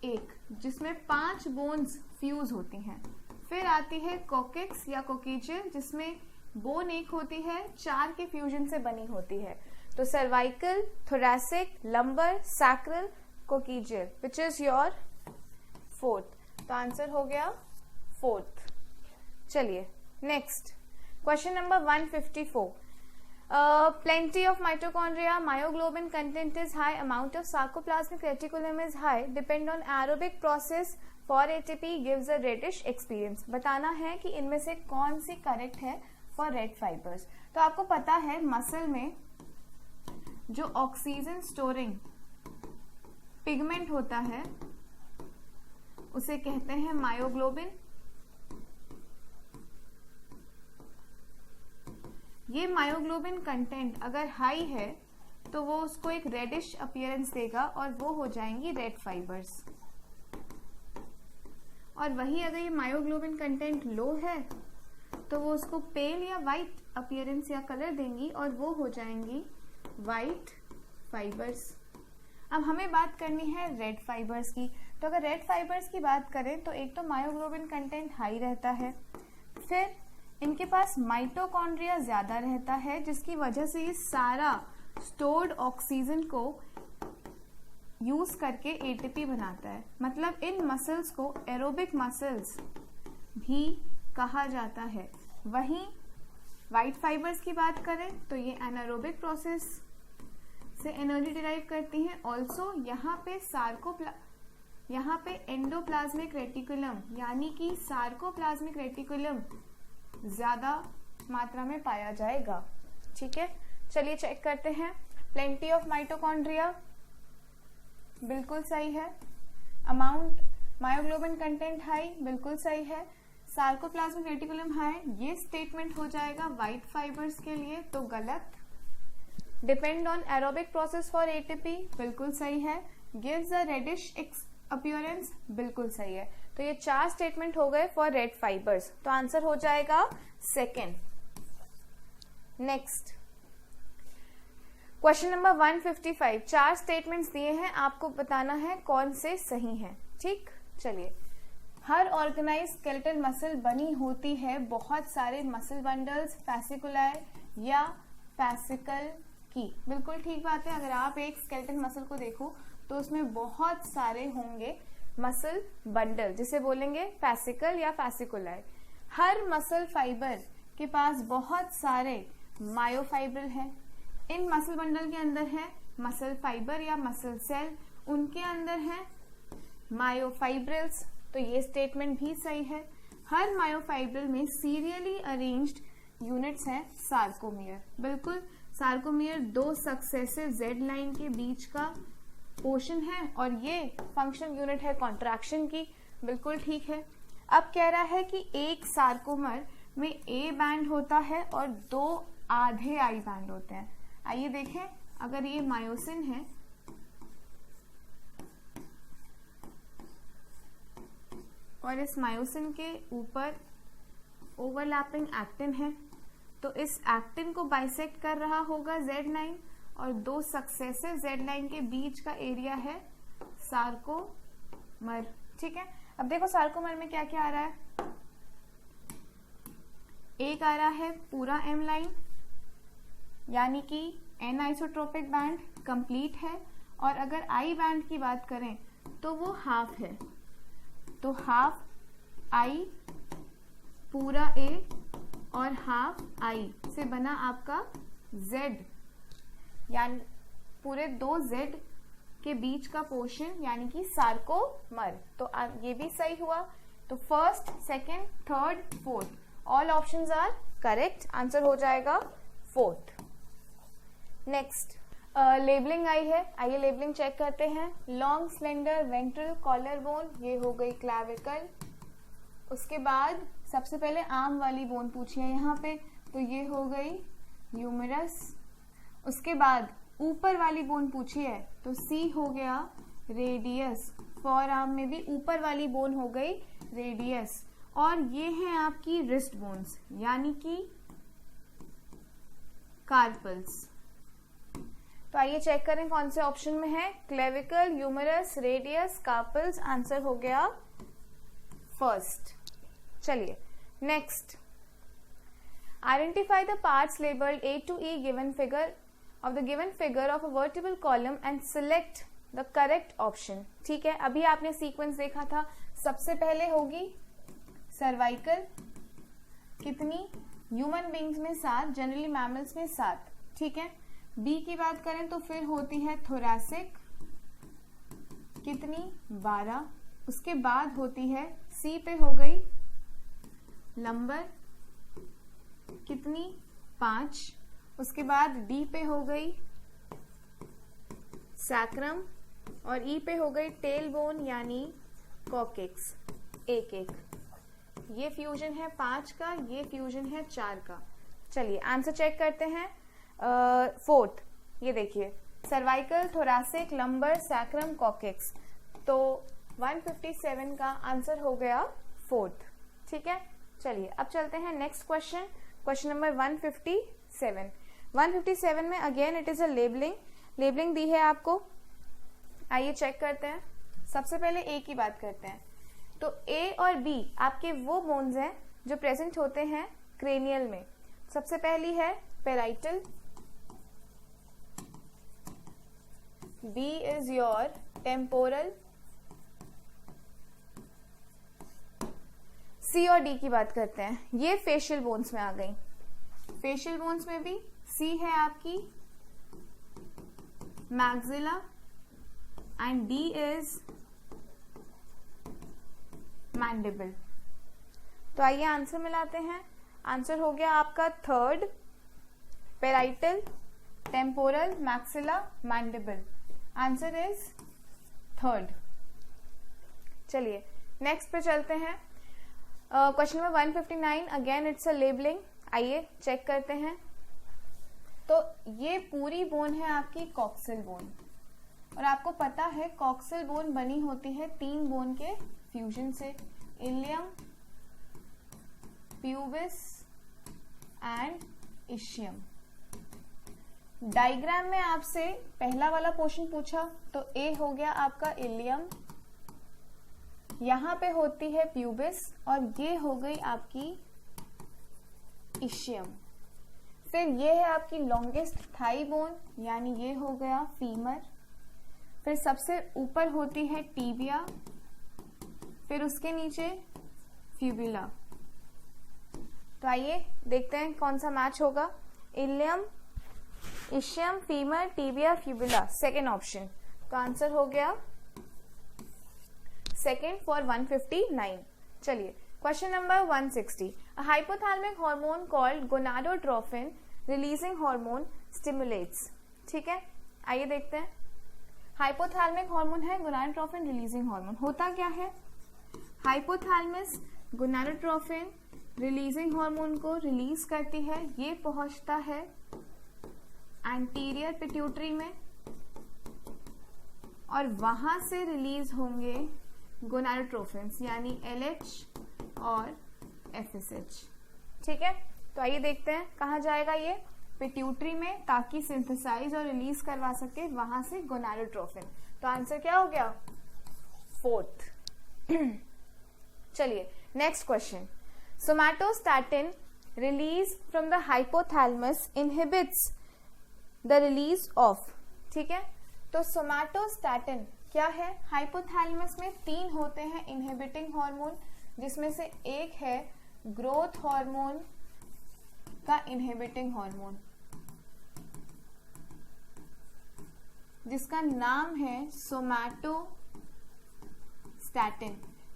[SPEAKER 2] 1 जिसमें 5 बोन्स फ्यूज होती हैं, फिर आती है कोकेक्स या कोकीजियल जिसमें बोन 1 होती है, 4 के फ्यूजन से बनी होती है। तो cervical, thoracic, lumbar, sacral, coccygeal which is your fourth. तो आंसर हो गया फोर्थ। चलिए next question number 154। Plenty of mitochondria, myoglobin content is high, amount of sarcoplasmic reticulum is high, depend on aerobic process for ATP, gives a reddish experience. बताना है कि इनमें से कौन सी करेक्ट है for red fibers. तो आपको पता है मसल में जो ऑक्सीजन स्टोरिंग पिगमेंट होता है उसे कहते हैं मायोग्लोबिन. ये मायोग्लोबिन कंटेंट अगर हाई है तो वो उसको एक रेडिश अपीयरेंस देगा और वो हो जाएंगी रेड फाइबर्स. और वही अगर ये मायोग्लोबिन कंटेंट लो है तो वो उसको पेल या वाइट अपीयरेंस या कलर देंगी और वो हो जाएंगी वाइट फाइबर्स. अब हमें बात करनी है रेड फाइबर्स की. तो अगर रेड फाइबर्स की बात करें तो एक तो मायोग्लोबिन कंटेंट हाई रहता है, फिर इनके पास माइटोकॉन्ड्रिया ज्यादा रहता है जिसकी वजह से ये सारा स्टोर्ड ऑक्सीजन को यूज करके एटीपी बनाता है. मतलब इन मसल्स को एरोबिक मसल्स भी कहा जाता है. वहीं वाइट फाइबर्स की बात करें तो ये एनारोबिक प्रोसेस से एनर्जी डिराइव करती हैं. ऑल्सो यहाँ पे एंडोप्लाज्मिक रेटिकुलम यानी कि सार्कोप्लाज्मिक रेटिकुलम ज्यादा मात्रा में पाया जाएगा. ठीक है, चलिए चेक करते हैं. प्लेंटी ऑफ माइटोकॉन्ड्रिया बिल्कुल सही है. अमाउंट मायोग्लोबिन कंटेंट हाई बिल्कुल सही है. सार्कोप्लाज्मिक रेटिकुलम हाई ये स्टेटमेंट हो जाएगा वाइट फाइबर्स के लिए, तो गलत. Depend on aerobic process for ATP बिल्कुल सही है. गिव्स अ रेडिश अपीयरेंस बिल्कुल सही है. तो ये 4 स्टेटमेंट हो गए फॉर रेड फाइबर्स. तो आंसर हो जाएगा second. Next question number 155. 4 statements दिए हैं, आपको बताना है कौन से सही हैं. ठीक, चलिए. हर ऑर्गेनाइज स्केलेटल मसल बनी होती है बहुत सारे मसल बंडल्स, फैसिकुलाई या फैसिकल की. बिल्कुल ठीक बात है. अगर आप एक स्केलेटल मसल को देखो तो उसमें बहुत सारे होंगे मसल बंडल, जिसे बोलेंगे फैसिकल या फैसिकुलाई. हर मसल फाइबर के पास बहुत सारे मायोफाइब्रिल हैं. इन मसल बंडल के अंदर है मसल फाइबर या मसल सेल, उनके अंदर है मायोफाइब्रिल्स. तो ये स्टेटमेंट भी सही है. हर मायोफाइब्रिल में सीरियली अरेंज्ड यूनिट्स हैं सार्कोमियर. बिल्कुल, सार्कोमियर 2 सक्सेसिव जेड लाइन के बीच का पोर्शन है और ये फंक्शन यूनिट है कॉन्ट्रैक्शन की. बिल्कुल ठीक है. अब कह रहा है कि एक सार्कोमर में ए बैंड होता है और 2 आधे आई बैंड होते हैं. आइए देखें. अगर ये मायोसिन है और इस मायोसिन के ऊपर ओवरलैपिंग एक्टिन है तो इस एक्टिन को बाइसेक्ट कर रहा होगा Z9 और 2 सक्सेसिव Z लाइन के बीच का एरिया है सार्कोमर. ठीक है. अब देखो सार्कोमर में क्या क्या आ रहा है. एक आ रहा है पूरा M लाइन यानी कि N आइसोट्रोपिक बैंड कंप्लीट है, और अगर I बैंड की बात करें तो वो हाफ है. तो हाफ I पूरा A और हाफ I से बना आपका Z, यानी पूरे 2 Z के बीच का पोर्शन यानी कि सार्कोमर. तो ये भी सही हुआ. तो first, second, third, fourth all options are correct. Answer हो जाएगा फोर्थ. नेक्स्ट लेबलिंग आई है. आइए लेबलिंग चेक करते हैं. Long slender ventral collar bone, ये हो गई क्लैविकल. उसके बाद सबसे पहले आर्म वाली बोन पूछी है यहाँ पे, तो ये हो गई ह्यूमरस. उसके बाद ऊपर वाली बोन पूछी है तो सी हो गया रेडियस. फॉर आर्म में भी ऊपर वाली बोन हो गई रेडियस. और ये हैं आपकी रिस्ट बोन्स यानी कि कार्पल्स. तो आइए चेक करें कौन से ऑप्शन में है. Clavicle, humerus, radius, carpals. Answer हो गया फर्स्ट. चलिए next. Identify the parts labelled A to E given figure of the given figure of a vertebral column and select the correct option. ठीक है. अभी आपने सीक्वेंस देखा था. सबसे पहले होगी सर्वाइकल. कितनी? ह्यूमन बींग्स में 7, जनरली मैमल्स में 7. ठीक है। बी की बात करें तो फिर होती है थोरैसिक, कितनी 12। उसके बाद होती है सी पे हो गई लंबर, कितनी 5। उसके बाद डी पे हो गई सैक्रम और ई पे हो गई टेल बोन यानी कॉकेक्स, 1-1। ये फ्यूजन है 5 का, ये फ्यूजन है 4 का। चलिए आंसर चेक करते हैं। 4th ये देखिए, cervical, thoracic, lumbar, sacrum, coccyx. तो 157 का आंसर हो गया 4th। ठीक है, चलिए अब चलते हैं नेक्स्ट क्वेश्चन, क्वेश्चन नंबर 157। 157 में again it is a labelling दी है आपको। आइए चेक करते हैं। सबसे पहले ए की बात करते हैं। तो ए और बी आपके वो बोन्स हैं जो प्रेजेंट होते हैं क्रेनियल में। सबसे पहली है parietal, B is your temporal, C और डी की बात करते हैं। ये फेशियल बोन्स में आ गई। फेशियल बोन्स में भी सी है आपकी maxilla and D is mandible. तो आइए आंसर मिलाते हैं। आंसर हो गया आपका 3rd, parietal, temporal, maxilla, mandible. Answer is 3rd। चलिए नेक्स्ट पे चलते हैं। Question number 159 again it's a labelling. आइए चेक करते हैं। तो ये पूरी बोन है आपकी कॉक्सिल बोन, और आपको पता है कॉक्सिल बोन बनी होती है 3 बोन के फ्यूजन से, ilium, pubis and ischium. Diagram में आपसे पहला वाला पोर्शन पूछा तो ए हो गया आपका इलियम, यहां पे होती है प्यूबिस और ये हो गई आपकी इशियम। फिर ये है आपकी लॉन्गेस्ट थाई बोन यानी ये हो गया फीमर। फिर सबसे ऊपर होती है टीबिया, फिर उसके नीचे फ्यूबुला। तो आइए देखते हैं कौन सा मैच होगा। Ilium, ischium, femur, tibia, fibula, second option. तो आंसर हो गया 2nd फॉर 159। चलिए question number 160। A hypothalamic hormone called gonadotrophin releasing hormone stimulates। ठीक है, आइए देखते हैं। हाइपोथैलेमिक हार्मोन है गोनाडोट्रोफिन रिलीजिंग हार्मोन। होता क्या है, हाइपोथैलेमस गोनाडोट्रोफिन रिलीजिंग हार्मोन को रिलीज करती है। ये पहुंचता है एंटीरियर पिट्यूटरी में और वहां से रिलीज होंगे गोनाडोट्रोफिन्स यानी LH और FSH। ठीक है, तो आइए देखते हैं कहाँ जाएगा ये, पिट्यूटरी में, ताकि सिंथेसाइज और रिलीज करवा सके वहां से गोनाडोट्रोफिन। तो आंसर क्या हो गया 4th। चलिए next question. Somatostatin release from the hypothalamus inhibits the release of. ठीक है, तो सोमैटोस्टैटिन क्या है, हाइपोथैलेमस में 3 होते हैं इनहिबिटिंग हार्मोन, जिसमें से एक है ग्रोथ हार्मोन का इनहिबिटिंग हार्मोन जिसका नाम है सोमैटोस्टैटिन।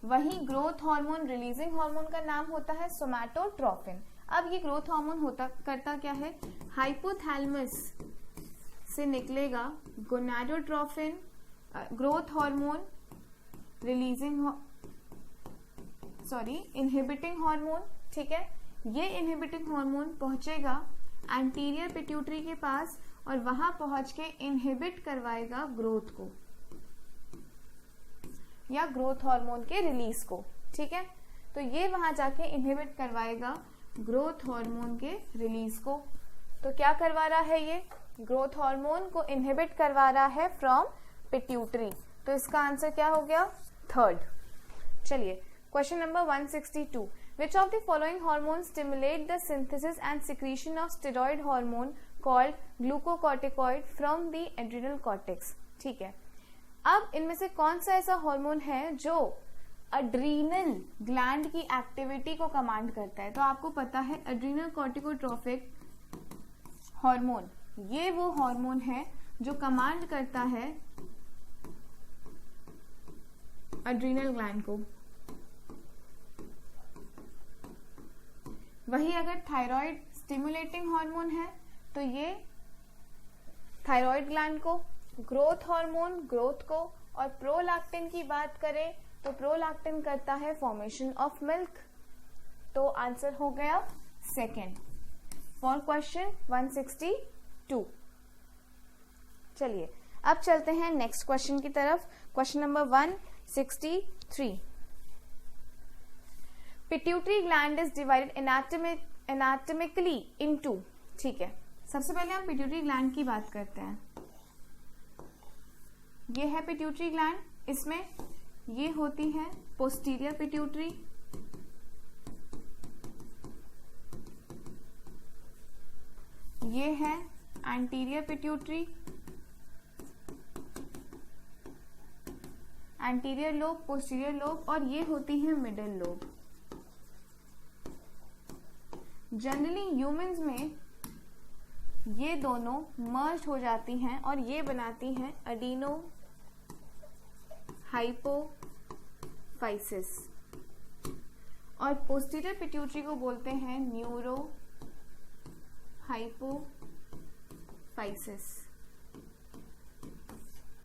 [SPEAKER 2] वही ग्रोथ हार्मोन रिलीजिंग हार्मोन का नाम होता है सोमैटोट्रोफिन। अब ये ग्रोथ हार्मोन करता क्या है, हाइपोथैलेमस से निकलेगा gonadotrophin, growth hormone releasing inhibiting hormone. ठीक है, ये इनहिबिटिंग हार्मोन पहुंचेगा एंटीरियर पिट्यूटरी के पास और वहां पहुंच के इनहिबिट करवाएगा ग्रोथ को या ग्रोथ हार्मोन के रिलीज को। ठीक है, तो ये वहां जाके इनहिबिट करवाएगा ग्रोथ हार्मोन के रिलीज को। तो क्या करवा रहा है, ये ग्रोथ हार्मोन को इनहिबिट करवा रहा है फ्रॉम पिट्यूटरी। तो इसका आंसर क्या हो गया 3rd। चलिए question number 162। Which of the following hormones stimulate the synthesis and secretion of steroid hormone called glucocorticoid from the adrenal cortex? ठीक है, अब इनमें से कौन सा ऐसा हार्मोन है जो अड्रीनल ग्लैंड की एक्टिविटी को कमांड करता है। तो आपको पता है एड्रीनल कॉर्टिकोट्रोफिक हार्मोन ये वो हार्मोन है जो कमांड करता है एड्रिनल ग्लैंड को। वही अगर थायराइड स्टिमुलेटिंग हार्मोन है तो ये थायराइड ग्लैंड को, ग्रोथ हार्मोन ग्रोथ को, और प्रोलैक्टिन की बात करें तो प्रोलैक्टिन करता है फॉर्मेशन ऑफ मिल्क। तो आंसर हो गया सेकेंड फॉर क्वेश्चन 162। चलिए अब चलते हैं नेक्स्ट क्वेश्चन की तरफ। Question number 163। Pituitary gland is divided anatomically into. ठीक है, सबसे पहले हम पिट्यूटरी ग्लैंड की बात करते हैं। ये है पिट्यूटरी ग्लैंड, इसमें ये होती है पोस्टीरियर पिट्यूटरी, ये है anterior pituitary, anterior lobe, posterior lobe, और ये होती है मिडिल लोब। जनरली ह्यूमंस में ये दोनों मर्ज हो जाती हैं और ये बनाती हैं एडिनो हाइपोफाइसिस, और पोस्टीरियर पिट्यूटरी को बोलते हैं न्यूरो हाइपोफाइसिस।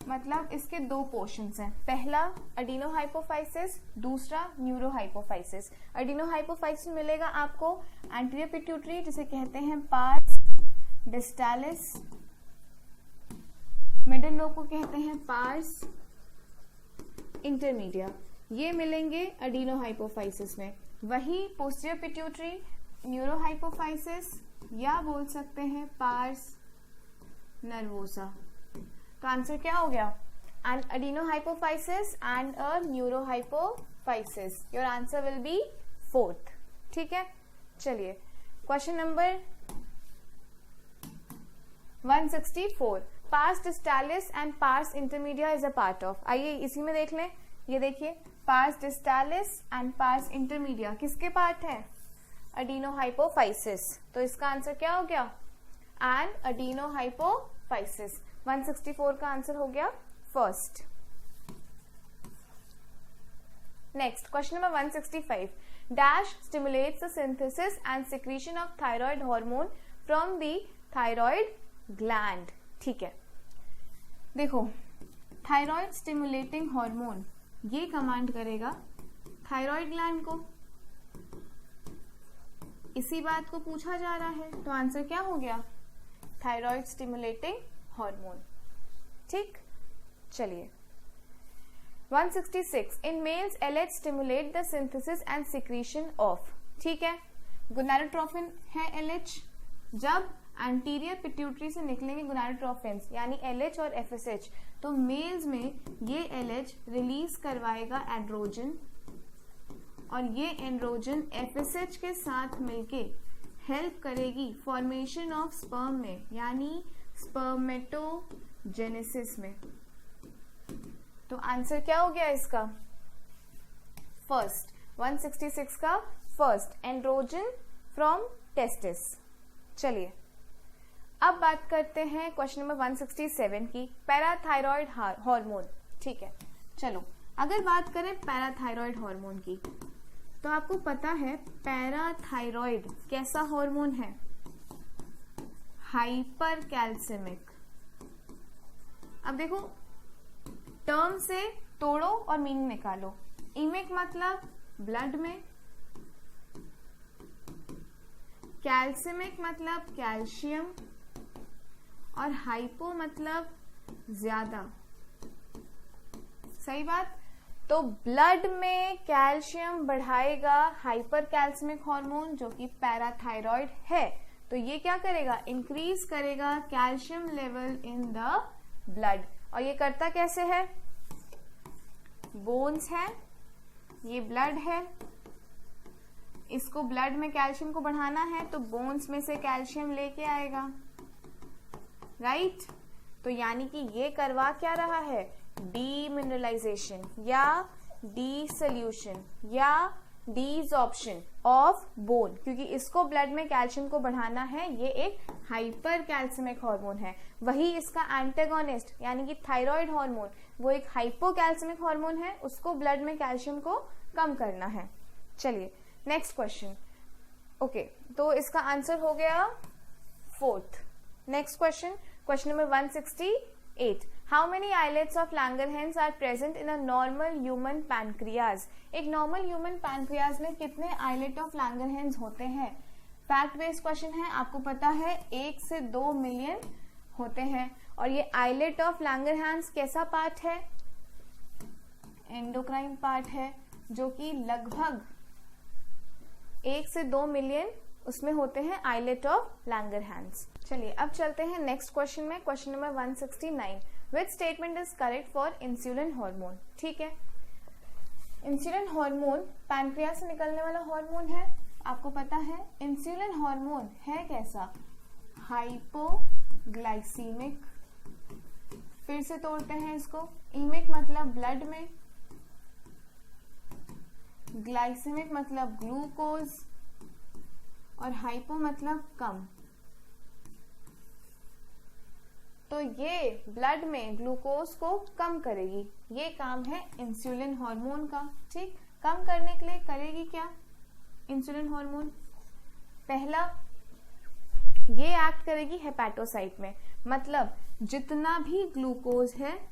[SPEAKER 2] मतलब इसके दो पोर्शंस हैं, पहला एडिनो हाइपोफाइसिस, दूसरा न्यूरो हाइपोफाइसिस। एडिनो हाइपोफाइसिस मिलेगा आपको एंटीरियर पिट्यूटरी जिसे कहते हैं पार्स डिस्टालिस, मिडिल लोब को कहते हैं पार्स इंटरमीडिया, ये मिलेंगे एडिनो हाइपोफाइसिस में। वही पोस्टीरियर पिट्यूटरी न्यूरो हाइपोफाइसिस या बोल सकते हैं पार्स नर्वोसा। तो आंसर क्या हो गया? An adenohypophysis and a neurohypophysis. Your answer will be fourth. ठीक है, चलिए question number 164। Pars distalis and pars intermedia is a part of. आइए इसी में देख लें, ये देखिए pars distalis and pars intermedia किसके पार्ट है? Adenohypophysis. तो इसका आंसर क्या हो गया? And adeno hypophysis. 164 का आंसर हो गया first. Next question number 165। Dash stimulates the synthesis and secretion of thyroid hormone from the thyroid gland. ठीक है, देखो थायराइड स्टिमुलेटिंग हार्मोन ये कमांड करेगा थायराइड ग्लैंड को। इसी बात को पूछा जा रहा है, तो आंसर क्या हो गया? Thyroid stimulating hormone. ठीक, चलिए 166। In males LH stimulate the synthesis and secretion of. ठीक है, गोनाडोट्रोफिन है एलएच। जब एंटीरियर पिट्यूटरी से निकलेंगे गोनाडोट्रोफिन्स यानी एलएच और एफएसएच, तो मेल्स में ये एलएच रिलीज करवाएगा एंड्रोजन, और ये एंड्रोजन एफएसएच के साथ मिलके हेल्प करेगी फॉर्मेशन ऑफ स्पर्म में यानी स्पर्मेटोजेनेसिस में। तो आंसर क्या हो गया इसका? फर्स्ट, 166 का फर्स्ट, एंड्रोजन फ्रॉम टेस्टिस। चलिए अब बात करते हैं क्वेश्चन नंबर 167 की, पैराथायरॉयड हार्मोन। ठीक है, चलो अगर बात करें पैराथायरॉयड हार्मोन की, तो आपको पता है पैराथायरॉयड कैसा हार्मोन है? Hyper calcaemic. अब देखो टर्म से तोड़ो और मीनिंग निकालो। इमिक मतलब ब्लड में, कैल्सिमिक मतलब कैल्शियम, और हाइपो मतलब ज्यादा। सही बात। तो ब्लड में कैल्शियम बढ़ाएगा हाइपर कैल्सिमिक हार्मोन जो कि पैराथायरॉयड है। तो ये क्या करेगा? इंक्रीज करेगा calcium level in the blood. और ये करता कैसे है? बोन्स है, ये ब्लड है, इसको ब्लड में कैल्शियम को बढ़ाना है तो बोन्स में से कैल्शियम लेके आएगा, राइट। तो यानी कि ये करवा क्या रहा है? डीमिनरलाइजेशन या डीसोल्यूशन या D is option of bone, क्योंकि इसको ब्लड में कैल्शियम को बढ़ाना है, ये एक हाइपर कैल्सिमिक हार्मोन है। वही इसका एंटेगोनिस्ट यानी कि थायराइड हार्मोन, वो एक हाइपोकैल्सिमिक हार्मोन है, उसको ब्लड में कैल्शियम को कम करना है। चलिए नेक्स्ट क्वेश्चन। ओके, तो इसका आंसर हो गया fourth. Next question, question number 168, how many islets of Langerhans are present in a normal human pancreas. एक नॉर्मल ह्यूमन पैनक्रियाज में कितने आइलेट ऑफ लैंगरहैंस होते हैं? फैक्ट बेस्ड क्वेश्चन है, आपको पता है 1 से 2 मिलियन होते हैं। और ये आइलेट ऑफ लैंगरहैंस कैसा पार्ट है? एंडोक्राइन पार्ट है, जो कि लगभग 1 से 2 मिलियन उसमें होते हैं आइलेट ऑफ लैंगरहैंस। चलिए अब चलते हैं नेक्स्ट क्वेश्चन में, question number 169, which statement is correct for insulin hormone. ठीक है, इंसुलिन हार्मोन पैनक्रियास से निकलने वाला हार्मोन है, आपको पता है। इंसुलिन हार्मोन है कैसा? हाइपोग्लाइसीमिक। फिर से तोड़ते हैं इसको, इमिक मतलब ब्लड में, ग्लाइसेमिक मतलब ग्लूकोज, और हाइपो मतलब कम। तो ये ब्लड में ग्लूकोज को कम करेगी, ये काम है इंसुलिन हार्मोन का। ठीक, कम करने के लिए करेगी क्या इंसुलिन हार्मोन? पहला, ये एक्ट करेगी हेपेटोसाइट में, मतलब जितना भी ग्लूकोज है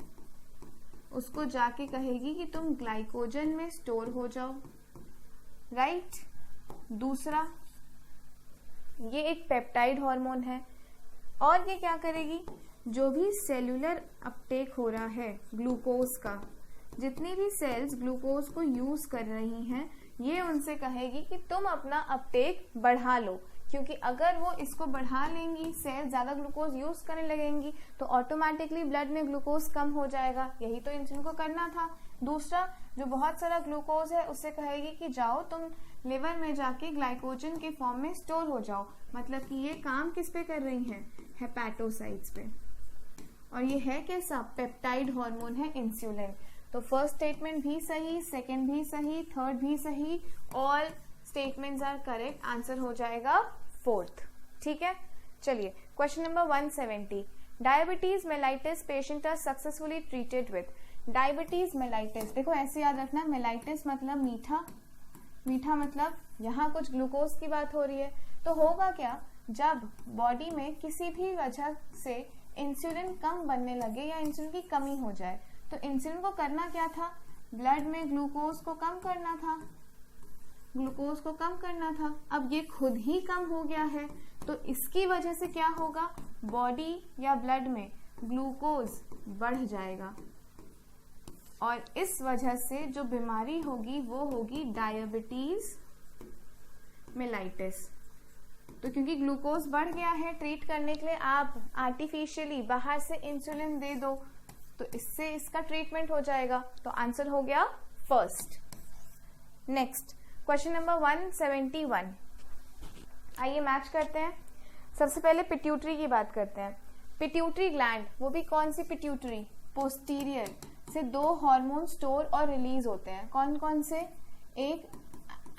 [SPEAKER 2] उसको जाके कहेगी कि तुम ग्लाइकोजन में स्टोर हो जाओ, राइट। दूसरा, ये एक पेप्टाइड हार्मोन है, और ये क्या करेगी? जो भी सेलुलर अपटेक हो रहा है ग्लूकोज का, जितनी भी सेल्स ग्लूकोज को यूज कर रही हैं, ये उनसे कहेगी कि तुम अपना अपटेक बढ़ा लो, क्योंकि अगर वो इसको बढ़ा लेंगी, सेल ज्यादा ग्लूकोज यूज करने लगेंगी, तो ऑटोमेटिकली ब्लड में ग्लूकोज कम हो जाएगा। यही तो इंसुलिन को करना था। दूसरा, जो बहुत सारा ग्लूकोज है उससे कहेगी कि जाओ तुम लिवर में जाके ग्लाइकोजन के फॉर्म में स्टोर हो जाओ, मतलब कि ये काम किस पे कर रही हैं? हेपेटोसाइट्स पे। और ये है कैसा? पेप्टाइड हार्मोन है इंसुलिन। तो फर्स्ट स्टेटमेंट भी सही, सेकेंड भी सही, थर्ड भी सही, all statements are correct. Answer हो जाएगा फोर्थ। ठीक है, चलिए question number 170, diabetes mellitus patient are successfully treated with. Diabetes mellitus, देखो ऐसे याद रखना, मेलाइटिस मतलब मीठा, मीठा मतलब यहाँ कुछ ग्लूकोज की बात हो रही है। तो होगा क्या? जब बॉडी में किसी भी वजह से इंसुलिन कम बनने लगे या इंसुलिन की कमी हो जाए, तो इंसुलिन को करना क्या था? ब्लड में ग्लूकोज को कम करना था, ग्लूकोज को कम करना था। अब ये खुद ही कम हो गया है, तो इसकी वजह से क्या होगा? बॉडी या ब्लड में ग्लूकोज बढ़ जाएगा, और इस वजह से जो बीमारी होगी वो होगी डायबिटीज मेलाइटिस। तो क्योंकि ग्लूकोज बढ़ गया है, ट्रीट करने के लिए आप आर्टिफिशियली बाहर से इंसुलिन दे दो, तो इससे इसका ट्रीटमेंट हो जाएगा। तो आंसर हो गया फर्स्ट। नेक्स्ट क्वेश्चन नंबर 171, आइए मैच करते हैं। सबसे पहले पिट्यूटरी की बात करते हैं। पिट्यूटरी ग्लैंड, वो भी कौन सी पिट्यूटरी? पोस्टीरियर से 2 हार्मोन स्टोर और रिलीज होते हैं। कौन कौन से? एक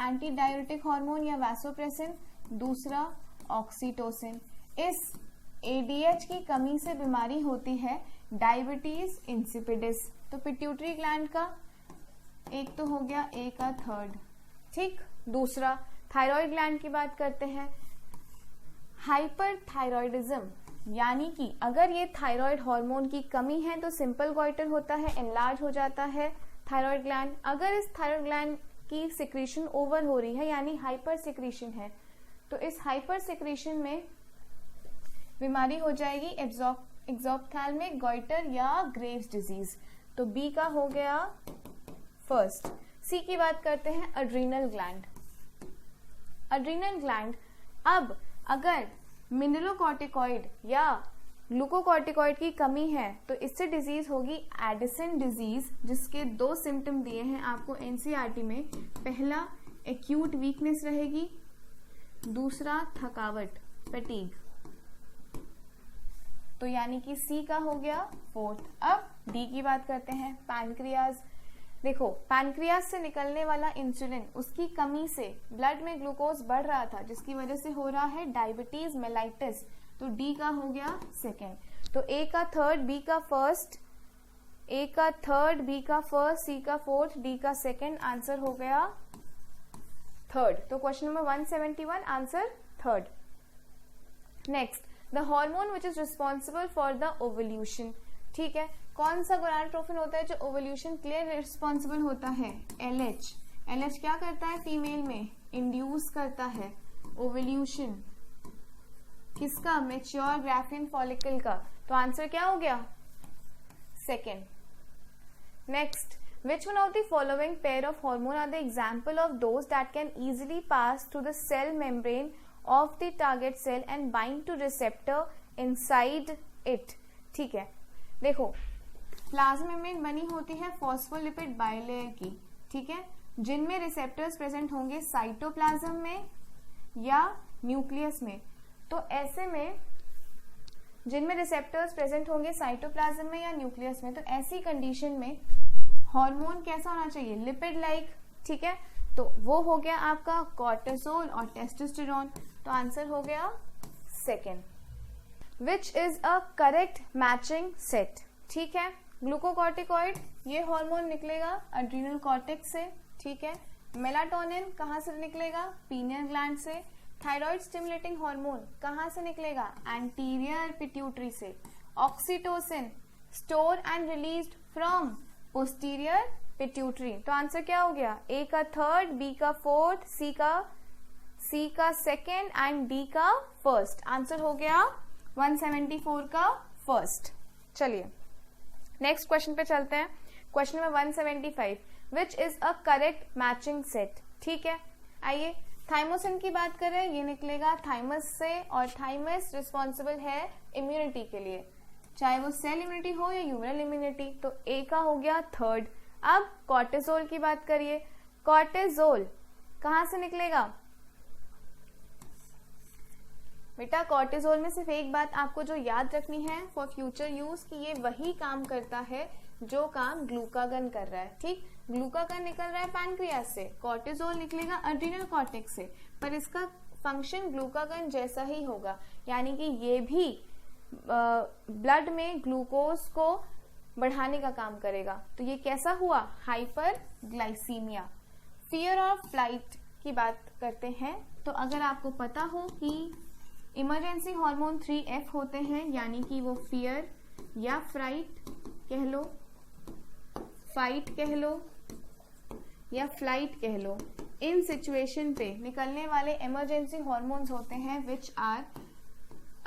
[SPEAKER 2] एंटी डाययूरेटिक हार्मोन या वैसोप्रेसिन, दूसरा ऑक्सीटोसिन। इस एडीएच की कमी से बीमारी होती है डायबिटीज इंसिपिडिस। तो पिट्यूटरी ग्लैंड का एक तो हो गया, ए का थर्ड। ठीक, दूसरा थायराइड ग्लैंड की बात करते हैं। हाइपरथायरॉयडिज्म, यानी कि अगर ये थायराइड हार्मोन की कमी है तो सिंपल गॉइटर होता है, एनलार्ज हो जाता है थायराइड ग्लैंड। अगर इस थायराइड ग्लैंड की सिक्रीशन ओवर हो रही है यानी हाइपर सिक्रीशन है, तो इस हाइपर सिक्रीशन में बीमारी हो जाएगी एक्सोप्थेल्मिक गॉइटर या ग्रेव्स डिजीज। तो बी का हो गया फर्स्ट। सी की बात करते हैं, अड्रीनल ग्लैंड। अड्रीनल ग्लैंड, अब अगर मिनरलोकॉर्टिकॉइड या ग्लूकोकॉर्टिकॉइड की कमी है तो इससे डिजीज होगी एडिसन डिजीज, जिसके 2 सिम्टम दिए हैं आपको एनसीईआरटी में। पहला एक्यूट वीकनेस रहेगी, दूसरा थकावट, फैटीग। तो यानी कि सी का हो गया फोर्थ। अब डी की बात करते हैं, पैनक्रियाज। देखो पैनक्रियास से निकलने वाला इंसुलिन, उसकी कमी से ब्लड में ग्लूकोज बढ़ रहा था, जिसकी वजह से हो रहा है डायबिटीज मेलाइटिस। तो डी का हो गया सेकेंड। तो ए का थर्ड, बी का फर्स्ट, ए का थर्ड, बी का फर्स्ट, सी का फोर्थ, डी का सेकेंड, आंसर हो गया थर्ड। तो question number 171 answer third. Next, the hormone which is responsible for the ovulation. ठीक है, कौन सा गोनाडोट्रोपिन होता है जो ओवल्यूशन के लिए रिस्पॉन्सिबल होता है? एलएच। एलएच क्या करता है फीमेल में? इंड्यूस करता है ओवल्यूशन किसका? मैच्योर ग्राफियन फॉलिकल का। तो आंसर क्या हो गया? Second. Next, which one of the following pair of hormone are the example of those that can easily pass through the cell membrane of the target cell and bind to receptor inside it? ठीक है, देखो plasma membrane बनी होती है phospholipid bilayer की, ठीक है, जिनमें रिसेप्टर्स प्रेजेंट होंगे साइटोप्लाज्म में या न्यूक्लियस में। तो ऐसे में जिनमें रिसेप्टर्स प्रेजेंट होंगे साइटोप्लाज्म में या न्यूक्लियस में, तो ऐसी कंडीशन में हार्मोन कैसा होना चाहिए? Lipid like. ठीक है, तो वो हो गया आपका कॉर्टिसोल और टेस्टोस्टेरोन। तो आंसर हो गया second. Which is a correct matching set? ठीक है, ग्लूकोकॉर्टिकॉइड ये हार्मोन निकलेगा एड्रिनल कॉर्टेक्स से। ठीक है, मेलाटोनिन कहाँ से निकलेगा? पीनियल ग्लैंड से। थायराइड स्टिमुलेटिंग हार्मोन कहाँ से निकलेगा? एंटीरियर पिट्यूटरी से। Oxytocin store and released from posterior pituitary. तो आंसर क्या हो गया? ए का थर्ड, बी का फोर्थ, सी का सेकेंड एंड डी का फर्स्ट। आंसर हो गया 174 का फर्स्ट। चलिए नेक्स्ट क्वेश्चन पे चलते हैं। Question number 175, which is a correct matching set? ठीक है, आइए थाइमोसिन की बात करें, ये निकलेगा थाइमस से, और थाइमस रिस्पॉन्सिबल है इम्यूनिटी के लिए, चाहे वो सेल इम्यूनिटी हो या ह्यूमरल इम्यूनिटी। तो ए का हो गया थर्ड। अब कॉर्टिसोल की बात करिए, कॉर्टिसोल कहां से निकलेगा? बेटा कॉर्टिसोल में सिर्फ एक बात आपको जो याद रखनी है फॉर फ्यूचर यूज, कि ये वही काम करता है जो काम ग्लूकागन कर रहा है। ठीक, ग्लूकागन निकल रहा है पैनक्रियास से, कॉर्टिसोल निकलेगा एड्रिनल कॉर्टेक्स से, पर इसका फंक्शन ग्लूकागन जैसा ही होगा, यानी कि ये भी ब्लड में ग्लूकोज को बढ़ाने का काम करेगा। तो ये कैसा हुआ? Hyperglycaemia. Fear of flight की बात करते हैं, तो अगर आपको पता हो कि इमरजेंसी हार्मोन 3F होते हैं, यानी कि वो फियर या फ्राइट कह लो, फाइट कह लो या फ्लाइट कह लो, इन सिचुएशन पे निकलने वाले इमरजेंसी हार्मोन्स होते हैं विच आर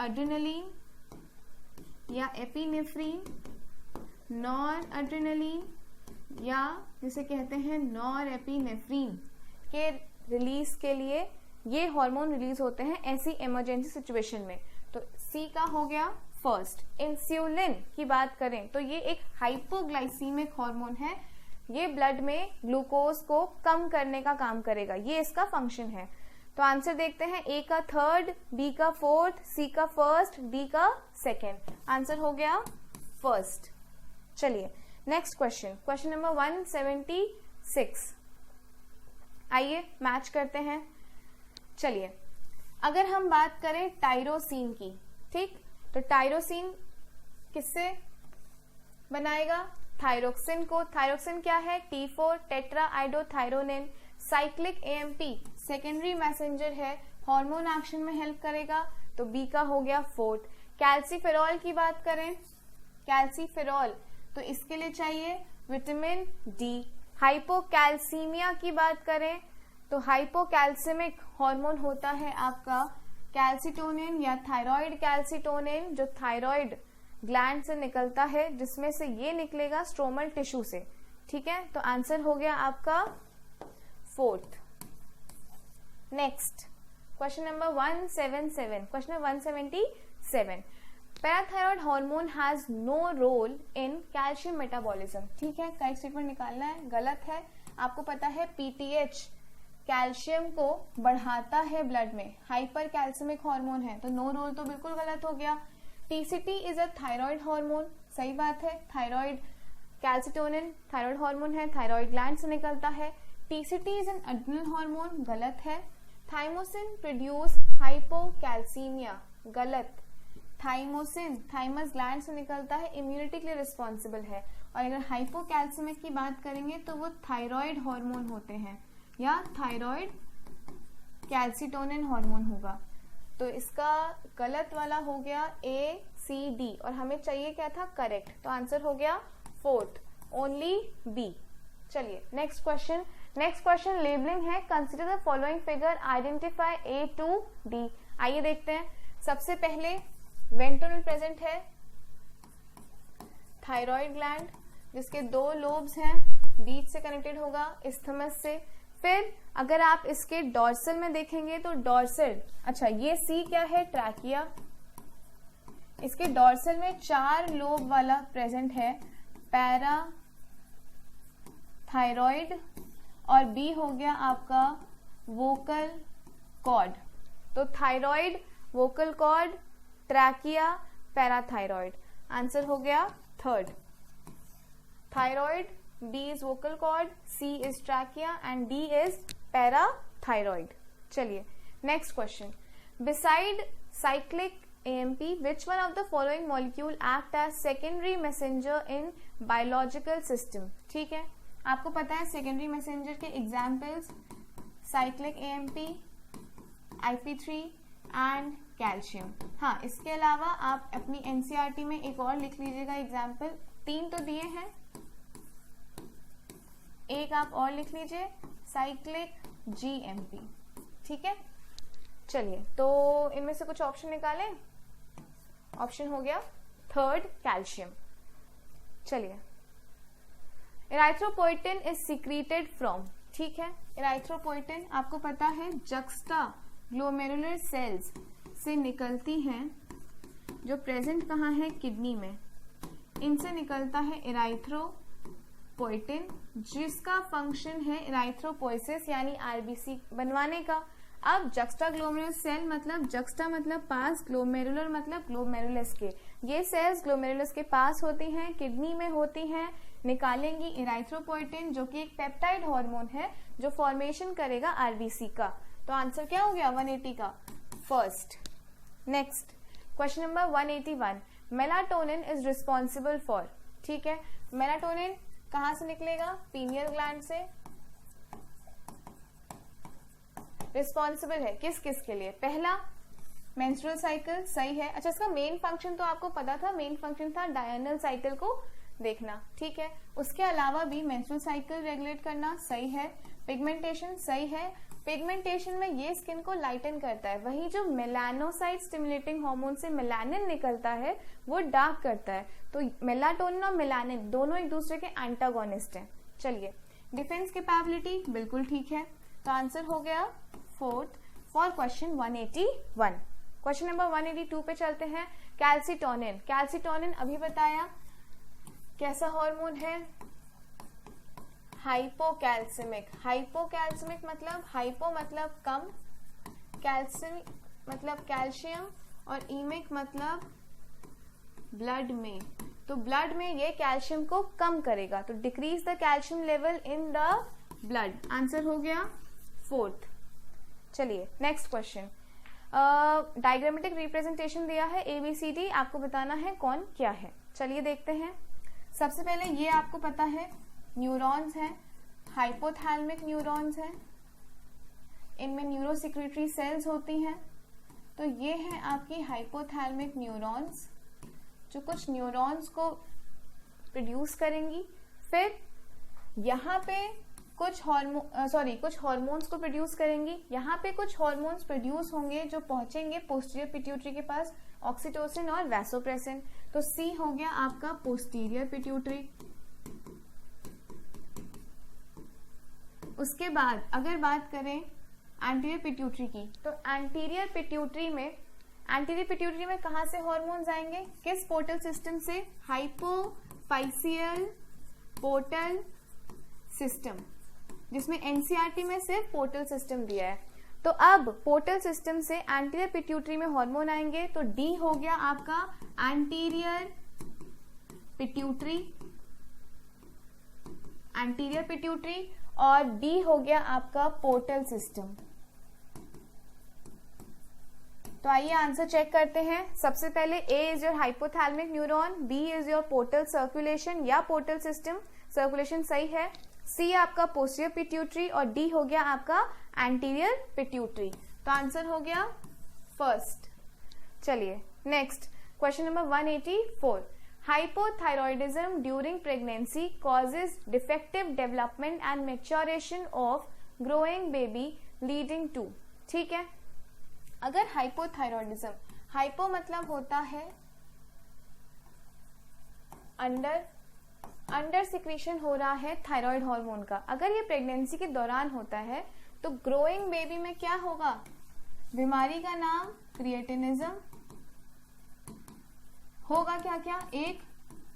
[SPEAKER 2] एड्रेनलिन या एपिनेफ्रीन, नॉर एड्रेनलिन या जिसे कहते हैं नॉर एपिनेफ्रीन के रिलीज के लिए ये हार्मोन रिलीज होते हैं ऐसी इमरजेंसी सिचुएशन में। तो सी का हो गया फर्स्ट। इंसुलिन की बात करें तो ये एक हाइपोग्लाइसीमिक हार्मोन है, ये ब्लड में ग्लूकोज को कम करने का काम करेगा, ये इसका फंक्शन है। तो आंसर देखते हैं, ए का थर्ड, बी का फोर्थ, सी का फर्स्ट, डी का सेकेंड। आंसर हो गया फर्स्ट। चलिए नेक्स्ट क्वेश्चन, क्वेश्चन नंबर 176। आइए मैच करते हैं। चलिए अगर हम बात करें टायरोसिन की, ठीक, तो टायरोसिन किससे बनाएगा? थायरोक्सिन को। थायरोक्सिन क्या है? T4 tetra iodothyronine, cyclic AMP secondary messenger है, हार्मोन एक्शन में हेल्प करेगा। तो बी का हो गया फोर्थ। कैल्सीफेरॉल की बात करें, कैल्सीफेरॉल तो इसके लिए चाहिए विटामिन डी। हाइपोकैल्सीमिया की बात करें तो हाइपोकैल्सिमिक हार्मोन होता है आपका कैल्सिटोनिन या थायराइड कैल्सिटोनिन, जो थायराइड ग्लैंड से निकलता है, जिसमें से ये निकलेगा स्ट्रोमल टिश्यू से। ठीक है, तो आंसर हो गया आपका fourth. Next question number 177, question number 177, parathyroid hormone has no role in calcium metabolism. ठीक है, करेक्ट स्टेटमेंट निकालना है, गलत है। आपको पता है पीटीएच कैल्शियम को बढ़ाता है ब्लड में, हाइपर कैल्सिमिक हार्मोन है, तो नो रोल तो बिल्कुल गलत हो गया। TCT is a thyroid hormone, सही बात है, थायराइड कैल्सिटोनिन थायराइड हार्मोन है, थायराइड ग्लैंड से निकलता है। TCT is an adrenal hormone, गलत है। थाइमोसिन प्रोड्यूस हाइपोकैल्सीमिया, गलत। थाइमोसिन थाइमस ग्लैंड से निकलता है, इम्यूनिटी के लिए रिस्पॉन्सिबल है। और अगर हाइपोकैल्सीमिक की बात करेंगे तो वो थायराइड हार्मोन होते हैं या थायराइड कैल्सिटोनिन हार्मोन होगा। तो इसका गलत वाला हो गया ए सी डी, और हमें चाहिए क्या था, करेक्ट। तो आंसर हो गया फोर्थ, ओनली बी। चलिए next question. Next question labelling है। Consider the following figure, identify A to D. आइए देखते हैं। सबसे पहले वेंट्रल प्रेजेंट है, थायराइड ग्लैंड जिसके 2 लोब्स हैं, बीच से कनेक्टेड होगा इस्थमस से। फिर अगर आप इसके डॉर्सल में देखेंगे तो डॉर्सल, अच्छा ये सी क्या है, ट्रैकिया। इसके डॉर्सल में 4 लोब वाला प्रेजेंट है, पैरा थायराइड, और बी हो गया आपका वोकल कॉर्ड। तो thyroid, vocal cord, trachea, parathyroid. Answer हो गया third, thyroid, B is vocal cord, C is trachea and D is parathyroid. चलिए next question. Beside cyclic AMP, which one of the following molecule act as secondary messenger in biological system? ठीक है, आपको पता है secondary messenger के examples cyclic AMP, IP3 and calcium. हाँ, इसके अलावा आप अपनी NCERT में एक और लिख लीजिएगा एग्जाम्पल, 3 तो दिए हैं, एक आप और लिख लीजिए, साइक्लिक GMP। ठीक है, चलिए तो इनमें से कुछ ऑप्शन निकालें। ऑप्शन हो गया थर्ड, कैल्शियम। चलिए, इराइथ्रोपोइटिन इज सिक्रीटेड फ्रॉम, ठीक है, इराइथ्रोपोइटिन आपको पता है जक्स्टा ग्लोमेरुलर सेल्स से निकलती हैं, जो प्रेजेंट कहाँ है, किडनी में। इनसे निकलता है इराइथ्रोपोइटिन, जिसका फंक्शन है इराइथ्रोपोइसिस यानी आरबीसी बनवाने का। अब जक्स्टा ग्लोमेरुलर सेल मतलब जक्स्टा मतलब पास, ग्लोमेरुलर मतलब ग्लोमेरुलस के। ये सेल्स ग्लोमेरुलस के पास होती हैं, किडनी में होती हैं, निकालेंगी इराइथ्रोपोइटिन जो कि एक पेप्टाइड हार्मोन है जो फॉर्मेशन करेगा आरबीसी का। तो आंसर क्या हो गया 180 का, first. Next question number 181, melatonin is responsible for, ठीक है, मेलाटोनिन कहां से निकलेगा, पीनियल ग्लैंड से। रिस्पॉन्सिबल है किस किस के लिए, पहला मेंस्ट्रुअल साइकिल, सही है। अच्छा, इसका मेन फंक्शन तो आपको पता था, मेन फंक्शन था डायनल साइकिल को देखना, ठीक है। उसके अलावा भी मेंस्ट्रुअल साइकिल रेगुलेट करना, सही है। पिगमेंटेशन, सही है। पिगमेंटेशन में ये स्किन को लाइटन करता है, वही जो मेलानोसाइट स्टिमुलेटिंग हार्मोन से मेलानिन निकलता है वो डार्क करता है। तो मेलाटोनिन और मेलानिन दोनों एक दूसरे के एंटागोनिस्ट हैं। चलिए, डिफेंस कैपेबिलिटी बिल्कुल ठीक है, तो आंसर हो गया fourth for question 181। Question number 182 पे चलते हैं। कैल्सिटोनिन, कैल्सिटोनिन अभी बताया कैसा हार्मोन है, हाइपोकैल्सिमिक। हाइपोकैल्सिमिक मतलब हाइपो मतलब कम, कैल्शियम मतलब कैल्शियम, और इमिक मतलब ब्लड में। तो ब्लड में ये कैल्शियम को कम करेगा, तो decrease the calcium level in the blood. Answer हो गया फोर्थ। चलिए नेक्स्ट क्वेश्चन, डायग्रामेटिक रिप्रेजेंटेशन दिया है ABCD, आपको बताना है कौन क्या है। चलिए देखते हैं। सबसे पहले ये आपको पता है न्यूरॉन्स हैं, हाइपोथैलेमिक न्यूरॉन्स हैं, इनमें न्यूरोसिक्रेटरी सेल्स होती हैं। तो ये हैं आपकी हाइपोथैलेमिक न्यूरॉन्स जो कुछ न्यूरॉन्स को प्रोड्यूस करेंगी। फिर यहाँ पे कुछ हार्मोन्स को प्रोड्यूस करेंगी। यहाँ पे कुछ हार्मोन्स प्रोड्यूस होंगे जो पहुंचेंगे पोस्टीरियर पिट्यूटरी के पास, ऑक्सीटोसिन और वैसोप्रेसिन। तो सी हो गया आपका पोस्टीरियर पिट्यूटरी। उसके बाद अगर बात करें एंटीरियर पिट्यूटरी की, तो एंटीरियर पिट्यूटरी में कहां से हार्मोन्स आएंगे, किस पोर्टल सिस्टम से, हाइपोफाइसियल पोर्टल सिस्टम, जिसमें एनसीईआरटी में सिर्फ पोर्टल सिस्टम दिया है। तो अब पोर्टल सिस्टम से एंटीरियर पिट्यूटरी में हार्मोन आएंगे, तो डी हो गया आपका एंटीरियर पिट्यूटरी। एंटीरियर पिट्यूटरी और बी हो गया आपका पोर्टल सिस्टम। तो आइए आंसर चेक करते हैं। सबसे पहले A is your hypothalamic neuron, B is your portal circulation या पोर्टल सिस्टम, सर्कुलेशन सही है। सी आपका पोस्टीरियर पिट्यूटरी और डी हो गया आपका एंटीरियर पिट्यूटरी। तो आंसर हो गया फर्स्ट। चलिए next question number 184। Hypothyroidism during pregnancy causes defective development and maturation of growing baby leading to. ठीक है, अगर हाइपोथायरॉयडिज्म, हाइपो मतलब होता है अंडर सिक्रीशन हो रहा है थायराइड हार्मोन का, अगर ये प्रेगनेंसी के दौरान होता है तो ग्रोइंग बेबी में क्या होगा, बीमारी का नाम क्रिएटिनिज्म होगा। क्या क्या, एक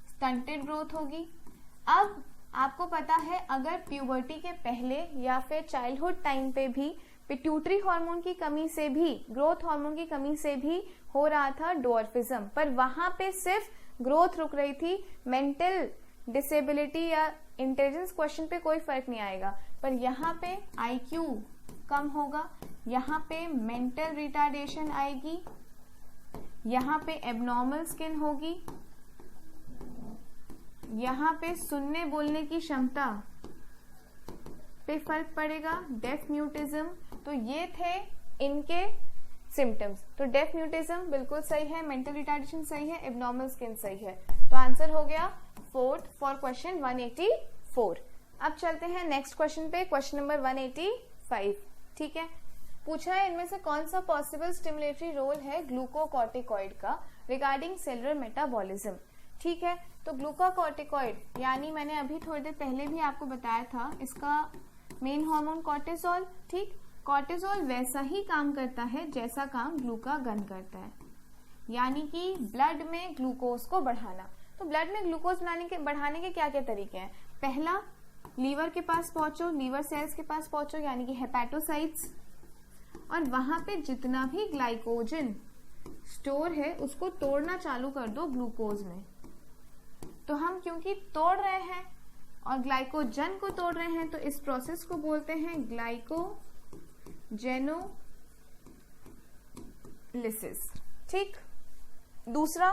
[SPEAKER 2] स्टंटेड ग्रोथ होगी। अब आपको पता है अगर प्यूबर्टी के पहले या फिर चाइल्डहुड टाइम पे भी पिट्यूटरी हार्मोन की कमी से भी, ग्रोथ हार्मोन की कमी से भी हो रहा था डॉर्फिज्म, पर वहां पे सिर्फ ग्रोथ रुक रही थी, मेंटल डिसेबिलिटी या इंटेलिजेंस क्वेश्चन पे कोई फर्क नहीं आएगा। पर यहाँ पे आईक्यू कम होगा, यहाँ पे मेंटल रिटार्डेशन आएगी, यहाँ पे एबनॉर्मल स्किन होगी, यहाँ पे सुनने बोलने की क्षमता पे फर्क पड़ेगा, डेफ म्यूटिज्म। तो ये थे इनके सिम्टम्स। तो डेफ म्यूटिज्म बिल्कुल सही है, मेंटल रिटार्डेशन सही है, एबनॉर्मल स्किन सही है। तो आंसर हो गया फोर्थ फॉर क्वेश्चन 184। अब चलते हैं नेक्स्ट क्वेश्चन पे, क्वेश्चन नंबर 185। ठीक है, पूछा है इनमें से कौन सा पॉसिबल स्टिमुलेटरी रोल है ग्लूकोकॉर्टिकॉइड का रिगार्डिंग सेलुलर मेटाबॉलिज्म। ठीक है, तो ग्लूकोकॉर्टिकॉइड यानी मैंने अभी थोड़ी देर पहले भी आपको बताया था, इसका मेन हार्मोन कॉर्टिसोल। ठीक, कॉर्टिसोल वैसा ही काम करता है जैसा काम ग्लूकागन करता है, यानी कि ब्लड में ग्लूकोज को बढ़ाना। तो ब्लड में ग्लूकोज बढ़ाने के क्या क्या तरीके हैं। पहला, लीवर के पास पहुंचो, लीवर सेल्स के पास पहुंचो यानी कि हेपेटोसाइट्स, और वहां पे जितना भी ग्लाइकोजन स्टोर है उसको तोड़ना चालू कर दो ग्लूकोज में। तो हम क्योंकि तोड़ रहे हैं और ग्लाइकोजन को तोड़ रहे हैं तो इस प्रोसेस को बोलते हैं ग्लाइकोजेनोलिसिस। ठीक, दूसरा,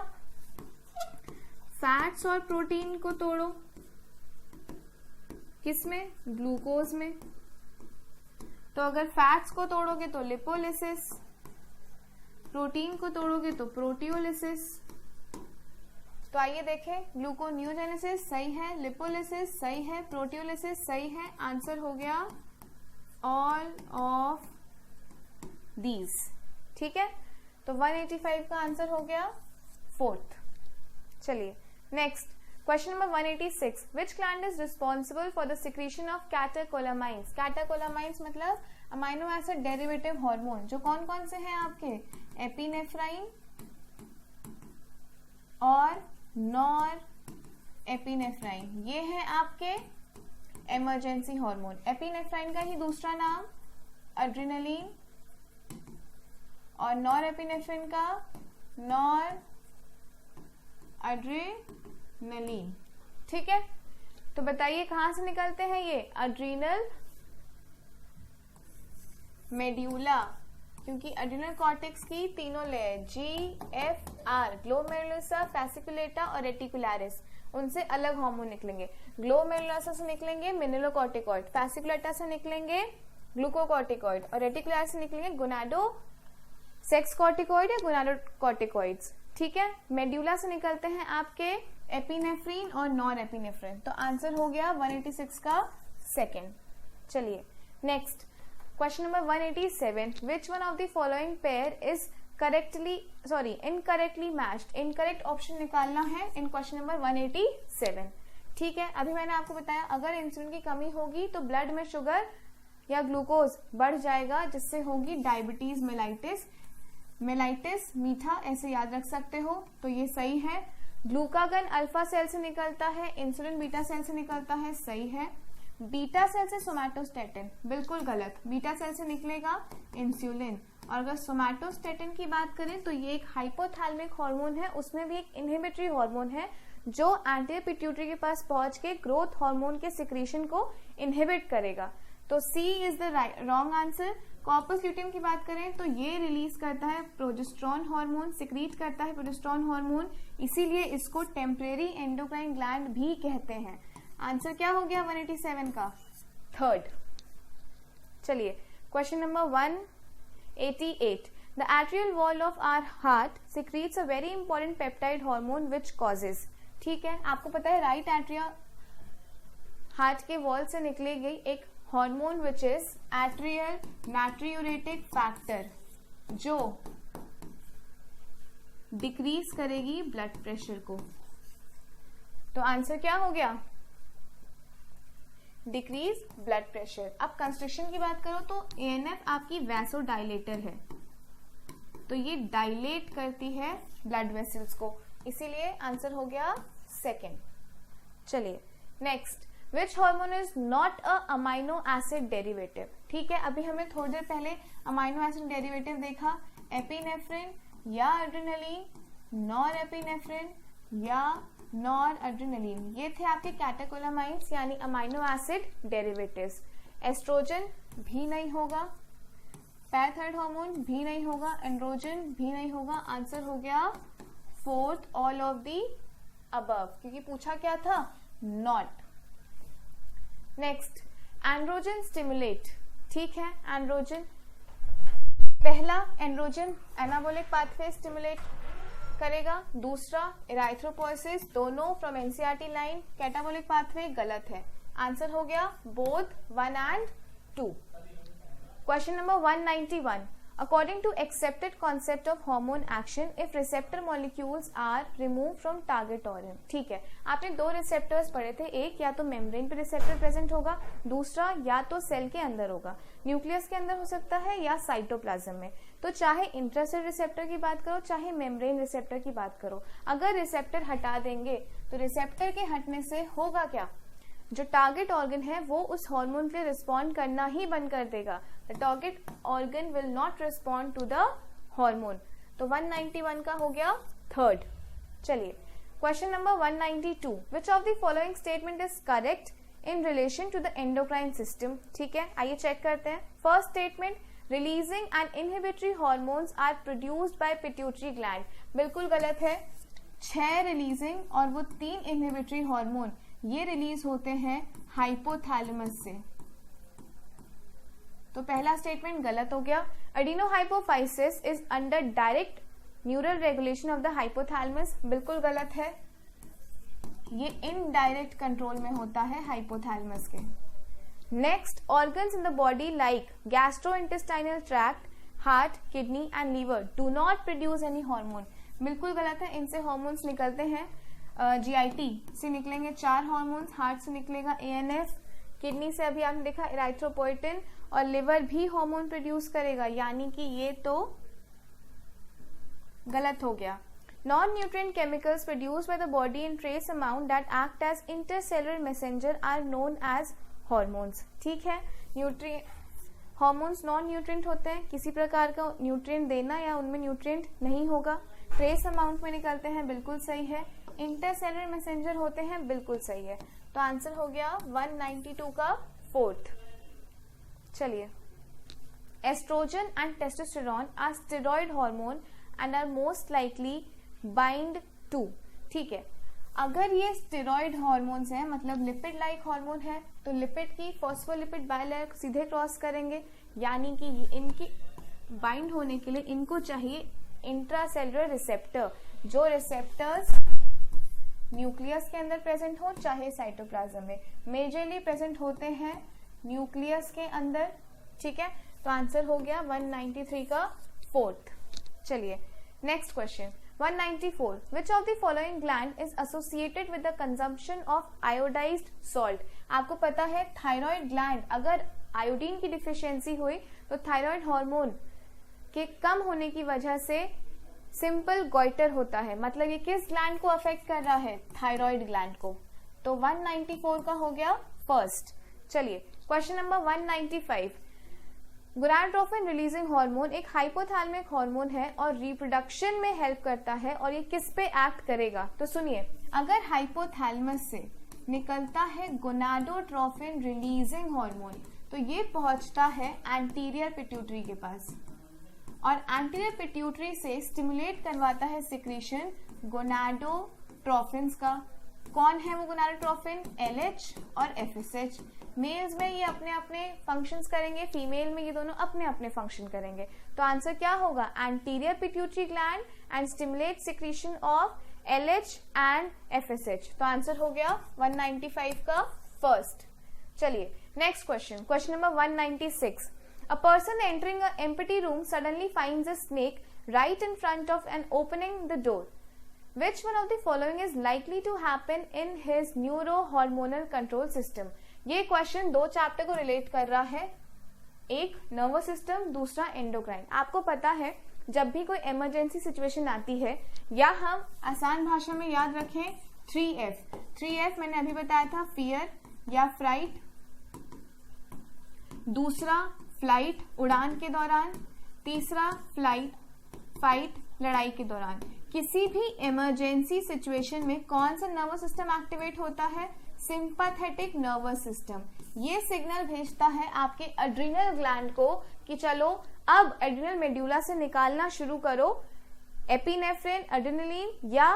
[SPEAKER 2] फैट्स और प्रोटीन को तोड़ो, किसमें, ग्लूकोज में। तो अगर फैट्स को तोड़ोगे तो लिपोलिसिस, प्रोटीन को तोड़ोगे तो प्रोटियोलिसिस। तो आइए देखें, ग्लूकोन्यूजेनेसिस सही है, लिपोलिसिस सही है, प्रोटियोलिसिस सही है। आंसर हो गया ऑल ऑफ दीज। ठीक है, तो 185 का आंसर हो गया फोर्थ। चलिए next question number 186। Which gland is responsible for the secretion of catecholamines. Catecholamines मतलब अमाइनो एसिड डेरिवेटिव हार्मोन, जो कौन कौन से हैं आपके, एपिनेफ्राइन और नॉर एपिनेफ्राइन, ये है आपके इमरजेंसी हार्मोन। एपिनेफ्राइन का ही दूसरा नाम एड्रेनालिन और नॉर एपिनेफ्राइन का नॉर एड्रेनालिन। ठीक है, तो बताइए कहां से निकलते हैं ये, एड्रीनल मेड्यूला, क्योंकि एड्रीनल कॉर्टेक्स की तीनों लेयर GFR, ग्लोमेरुलसा, फैसिकुलेटा और रेटिकुलरिस, उनसे अलग हार्मोन निकलेंगे। ग्लोमेरुलसा से निकलेंगे मिनरलोकॉर्टिकॉइड, फैसिकुलेटा से निकलेंगे ग्लूकोकॉर्टिकॉइड और रेटिकुलरिस से निकलेंगे गोनाडो सेक्स कॉर्टिकॉइड या गोनाडोकॉर्टिकॉइड्स। ठीक है, मेड्यूला से निकलते हैं आपके एपिनेफ्रीन और नॉर एपिनेफ्रिन। तो आंसर हो गया 186 का सेकेंड। चलिए next question number 187। Which one of the following pair is incorrectly matched. Incorrect option निकालना है इन क्वेश्चन नंबर 187। ठीक है, अभी मैंने आपको बताया अगर इंसुलिन की कमी होगी तो ब्लड में शुगर या ग्लूकोज बढ़ जाएगा, जिससे होगी डायबिटीज मेलाइटिस। मेलाइटिस मीठा ऐसे याद रख सकते हो, तो ये सही है। ग्लूकागन अल्फा सेल से निकलता है, इंसुलिन बीटा सेल से निकलता है, सही है। बीटा सेल से सोमैटोस्टेटिन, बिल्कुल गलत, बीटा सेल से निकलेगा इंसुलिन। और अगर सोमैटोस्टेटिन की बात करें तो ये एक हाइपोथैलेमिक हार्मोन है, उसमें भी एक इनहिबिटरी हार्मोन है जो एंटीरियर पिट्यूटरी के पास पहुंच के ग्रोथ हार्मोन के सिक्रीशन को इनहिबिट करेगा। तो C is the wrong answer. Corpus luteum की बात करें तो ये रिलीज करता है प्रोजेस्टेरॉन हार्मोन, सिक्रीट करता है प्रोजेस्टेरॉन हार्मोन, इसीलिए इसको टेम्परेरी एंडोक्राइन ग्लैंड भी कहते हैं। आंसर क्या हो गया 187 का? थर्ड। चलिए question number 188। The atrial wall of our heart secretes a very important peptide hormone which causes. ठीक है, आपको पता है राइट एट्रिया हार्ट के वॉल से निकलेगी एक hormone which is atrial natriuretic factor, जो डिक्रीज करेगी ब्लड प्रेशर को। तो आंसर क्या हो गया? Decrease blood pressure. अब कंस्ट्रक्शन की बात करो तो एएनएफ आपकी वैसोडाइलेटर है, तो ये डायलेट करती है ब्लड वेसल्स को, इसीलिए आंसर हो गया सेकेंड। चलिए next, which hormone is not a amino acid derivative. ठीक है, अभी हमें थोड़ी देर पहले अमाइनो एसिड डेरिवेटिव देखा, एपिनेफ्रिन या एड्रेनलिन, नॉर एपिनेफ्रिन या नॉर एड्रेनलिन, ये थे आपके कैटेकोलामाइन्स यानी अमाइनो एसिड डेरिवेटिव्स। एस्ट्रोजन भी नहीं होगा, पैराथायरॉयड हार्मोन भी नहीं होगा, एंड्रोजन भी नहीं होगा। आंसर हो गया fourth, all of the above, क्योंकि पूछा क्या था? नॉट। Next, androgen stimulate. ठीक है, एंड्रोजन, पहला एंड्रोजन एनाबोलिक पाथवे स्टिमुलेट करेगा, दूसरा इराइथ्रोपोइसिस, दोनों from NCERT line, catabolic pathway गलत है। आंसर हो गया both 1 and 2। Question number 191। According to accepted concept of hormone action, if receptor molecules are removed from target organ। ठीक है, आपने दो रिसेप्टर्स पढ़े थे, एक या तो मेम्ब्रेन पे रिसेप्टर प्रेजेंट होगा, दूसरा या तो सेल के अंदर होगा, न्यूक्लियस के अंदर हो सकता है या साइटोप्लाज्म में। तो चाहे इंट्रासेल रिसेप्टर की बात करो चाहे मेम्ब्रेन रिसेप्टर की बात करो, अगर रिसेप्टर हटा देंगे तो रिसेप्टर के हटने से होगा क्या? जो टारगेट ऑर्गन है वो उस हार्मोन के लिए रिस्पॉन्ड करना ही बंद कर देगा। The target organ will not respond to the hormone. तो 191 का हो गया थर्ड। चलिए question number 192। Which of the following statement is correct in relation to the endocrine system. ठीक है, आइए चेक करते हैं। First statement, releasing and inhibitory hormones are produced by pituitary gland, बिल्कुल गलत है। 6 रिलीजिंग और वो 3 इनहिबिटरी हार्मोन ये रिलीज होते हैं हाइपोथैलेमस से, तो पहला स्टेटमेंट गलत हो गया। Adenohypophysis is under direct neural regulation of the hypothalamus, बिल्कुल गलत है, ये इनडायरेक्ट कंट्रोल में होता है हाइपोथैलेमस के। Next, organs in the body like gastrointestinal tract, heart, kidney and liver do not produce any hormone, बिल्कुल गलत है, इनसे हार्मोन्स निकलते हैं। जीआईटी से निकलेंगे 4 हार्मोन्स, हार्ट से निकलेगा एएनएफ, किडनी से अभी आपने देखा इराइथ्रोपोइटिन, और लिवर भी हार्मोन प्रोड्यूस करेगा, यानी कि ये तो गलत हो गया। Non nutrient chemicals produced by the body in trace amount that act as intercellular messenger are known as hormones. ठीक है, हार्मोन्स नॉन न्यूट्रिएंट होते हैं, किसी प्रकार का न्यूट्रिएंट देना या उनमें न्यूट्रिएंट नहीं होगा, ट्रेस अमाउंट में निकलते हैं, बिल्कुल सही है। इंटरसेलुलर मैसेंजर होते हैं, बिल्कुल सही है। तो आंसर हो गया 192 का फोर्थ। चलिए, estrogen and testosterone are steroid hormone and are most likely bind to. ठीक है, अगर ये स्टेरॉइड हार्मोन्स हैं, मतलब लिपिड लाइक हार्मोन है, तो लिपिड की फॉस्फोलिपिड बायलेयर सीधे क्रॉस करेंगे, यानी कि इनकी बाइंड होने के लिए इनको चाहिए इंट्रासेलुलर रिसेप्टर, जो रिसेप्टर्स न्यूक्लियस के अंदर प्रेजेंट हो चाहे साइटोप्लाज्म में, मेजरली प्रेजेंट होते हैं न्यूक्लियस के अंदर। ठीक है, तो आंसर हो गया 193 का फोर्थ। चलिए next question 194। Which of the following gland is associated with the consumption of iodised salt. आपको पता है थायराइड ग्लैंड, अगर आयोडीन की डिफिशियंसी हुई तो थायराइड हार्मोन के कम होने की वजह से सिंपल गॉइटर होता है, मतलब ये किस ग्लैंड को अफेक्ट कर रहा है? थायराइड ग्लैंड को। तो 194 का हो गया फर्स्ट। चलिए question number 195। Gonadotropin releasing hormone एक हाइपोथैलेमिक हार्मोन है और रिप्रोडक्शन में हेल्प करता है, और ये किस पे एक्ट करेगा? तो सुनिए, अगर हाइपोथैलेमस से निकलता है गोनाडोट्रोफिन रिलीजिंग हार्मोन, तो ये पहुंचता है एंटीरियर पिट्यूटरी के पास, और एंटीरियर पिट्यूटरी से स्टिमुलेट करवाता है सिक्रीशन गोनाडोट्रोफिन्स का। कौन है वो गोनाडोट्रोफिन? LH और FSH। मेल्स में ये अपने अपने फंक्शंस करेंगे, फीमेल में ये दोनों अपने अपने फंक्शन करेंगे। तो आंसर क्या होगा? Anterior pituitary gland and stimulate secretion of LH and FSH। तो आंसर हो गया 195 का फर्स्ट। चलिए next question, question number 196। A person entering an empty room suddenly finds a snake right in front of and opening the door. Which one of the following is likely to happen in his neurohormonal control system? ये question दो chapter को relate कर रहा है, एक nervous system, दूसरा endocrine. आपको पता है जब भी कोई इमरजेंसी सिचुएशन आती है, या हम आसान भाषा में याद रखें 3F। 3F मैंने अभी बताया था, फियर या फ्राइट, दूसरा फ्लाइट उड़ान के दौरान, तीसरा फ्लाइट फाइट लड़ाई के दौरान। किसी भी इमरजेंसी सिचुएशन में कौन सा नर्वस सिस्टम एक्टिवेट होता है? Sympathetic nervous system. ये सिग्नल भेजता है आपके एड्रिनल ग्लैंड को कि चलो अब एड्रिनल मेड्यूला से निकालना शुरू करो एपिनेफ्रिन, एड्रेनलिन या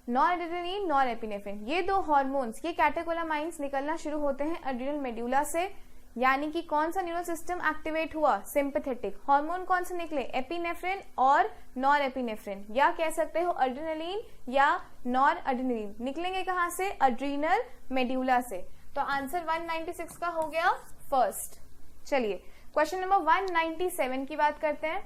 [SPEAKER 2] नॉरएड्रेनलिन, नॉरएपिनेफ्रिन। ये दो हार्मोन्स, ये कैटेकोलामाइंस निकलना शुरू होते हैं एड्रिनल मेड्यूला से। यानी कि कौन सा न्यूरल सिस्टम एक्टिवेट हुआ? सिंपैथेटिक। हार्मोन कौन से निकले? एपिनेफ्रिन और नॉरएपिनेफ्रिन, या कह सकते हो एड्रेनलिन या नॉरएड्रेनलिन। निकलेंगे कहां से? एड्रिनल मेड्यूला से। तो आंसर 196 का हो गया फर्स्ट। चलिए क्वेश्चन नंबर 197 की बात करते हैं।